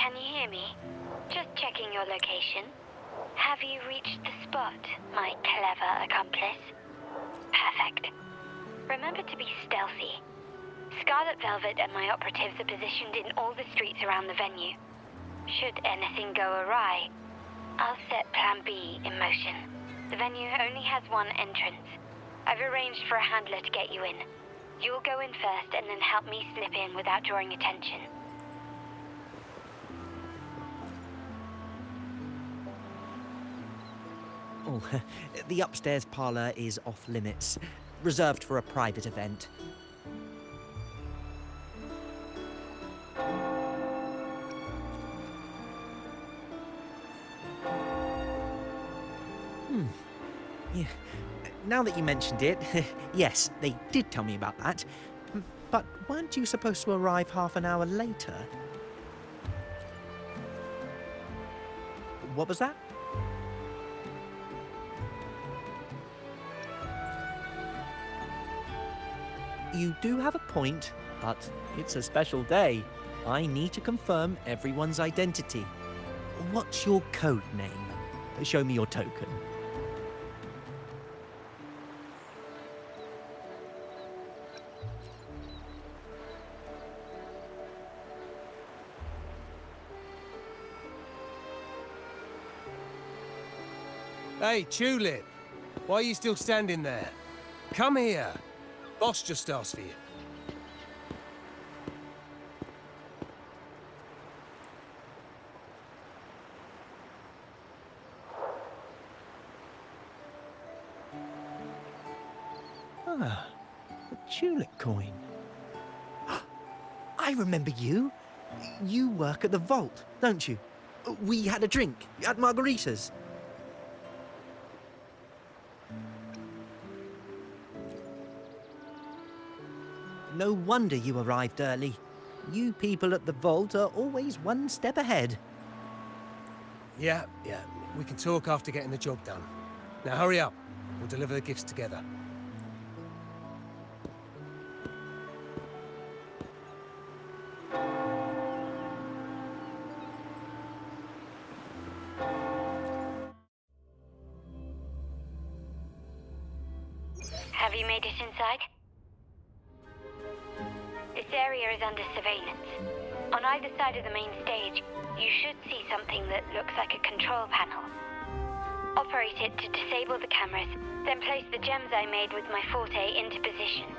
Can you hear me? Just checking your location. Have you reached the spot, my clever accomplice? Perfect. Remember to be stealthy. Scarlet Velvet and my operatives are positioned in all the streets around the venue. Should anything go awry, I'll set Plan B in motion. The venue only has one entrance. I've arranged for a handler to get you in. You'll go in first and then help me slip in without drawing attention. Oh, the upstairs parlor is off limits, reserved for a private event. Yeah. Now that you mentioned it, yes, they did tell me about that. But weren't you supposed to arrive half an hour later? What was that? You do have a point, but it's a special day. I need to confirm everyone's identity. What's your code name? Show me your token. Hey, Tulip! Why are you still standing there? Come here! Boss just asked for you. Ah, a tulip coin. I remember you. You work at the vault, don't you? We had a drink at Margarita's. No wonder you arrived early. You people at the vault are always one step ahead. Yeah. We can talk after getting the job done. Now hurry up. We'll deliver the gifts together. Have you made it inside? This area is under surveillance. On either side of the main stage, you should see something that looks like a control panel. Operate it to disable the cameras, then place the gems I made with my forte into position.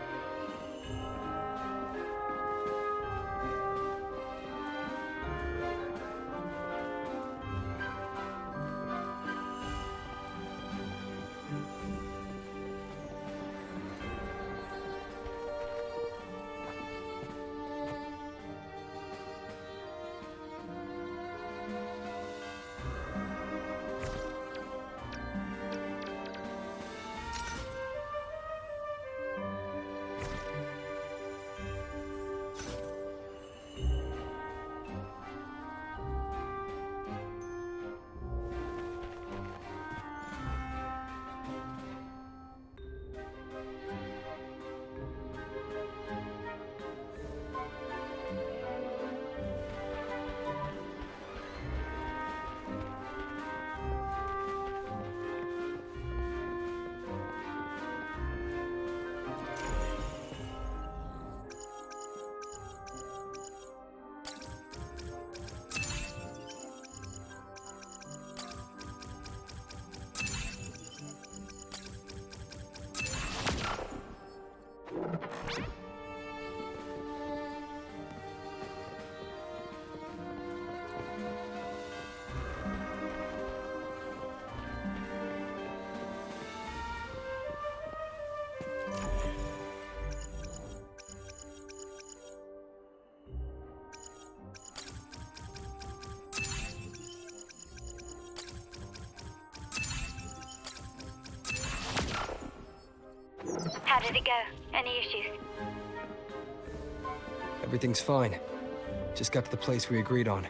How did it go? Any issues? Everything's fine. Just got to the place we agreed on.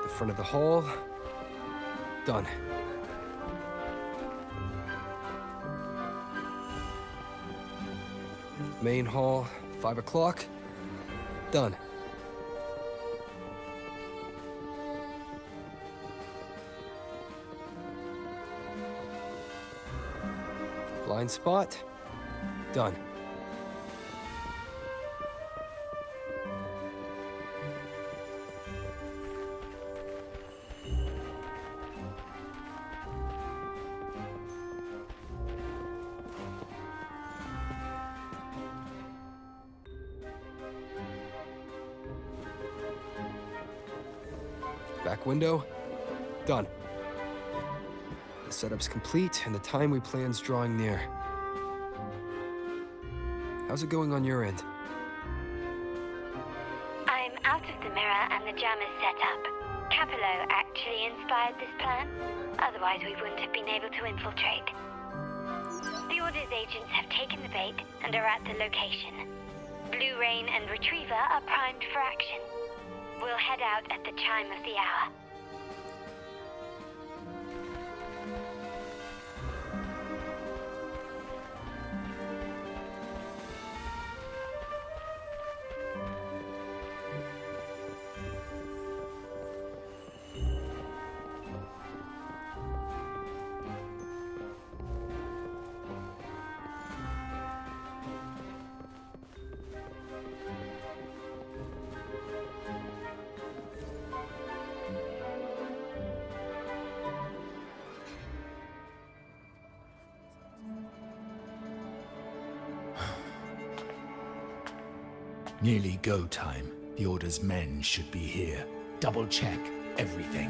The front of the hall. Done. Main hall, 5 o'clock. Done. Blind spot? Done. Back window? Done. The setup's complete, and the time we planned's drawing near. How's it going on your end? I'm out of the mirror and the jam is set up. Capello actually inspired this plan. Otherwise, we wouldn't have been able to infiltrate. The Order's agents have taken the bait and are at the location. Blue Rain and Retriever are primed for action. We'll head out at the chime of the hour. Nearly go time. The Order's men should be here. Double check everything.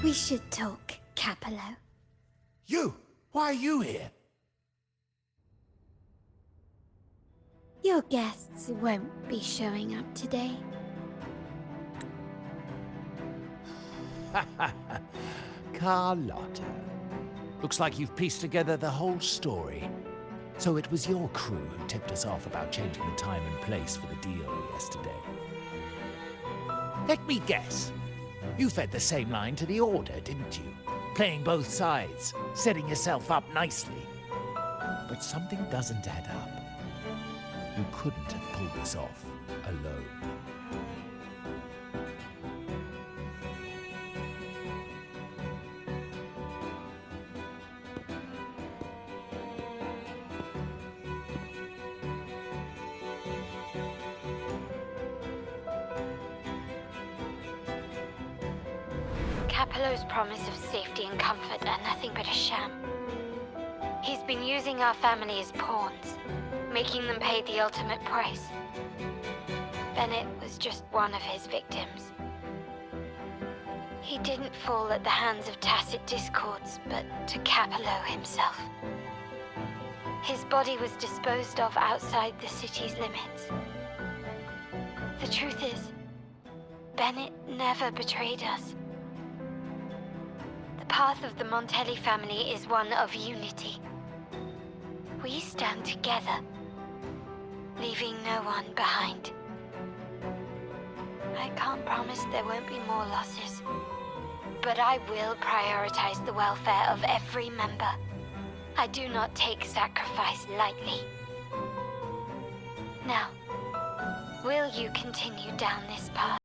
We should talk, Capello. You! Why are you here? Your guests won't be showing up today. Carlotta. Looks like you've pieced together the whole story. So it was your crew who tipped us off about changing the time and place for the deal yesterday. Let me guess. You fed the same line to the Order, didn't you? Playing both sides, setting yourself up nicely. But something doesn't add up. You couldn't have pulled this off alone. Capello's promise of safety and comfort are nothing but a sham. He's been using our family as pawns, making them pay the ultimate price. Bennett was just one of his victims. He didn't fall at the hands of tacit discords, but to Capello himself. His body was disposed of outside the city's limits. The truth is, Bennett never betrayed us. The path of the Montelli family is one of unity. We stand together, leaving no one behind. I can't promise there won't be more losses, but I will prioritize the welfare of every member. I do not take sacrifice lightly. Now, will you continue down this path?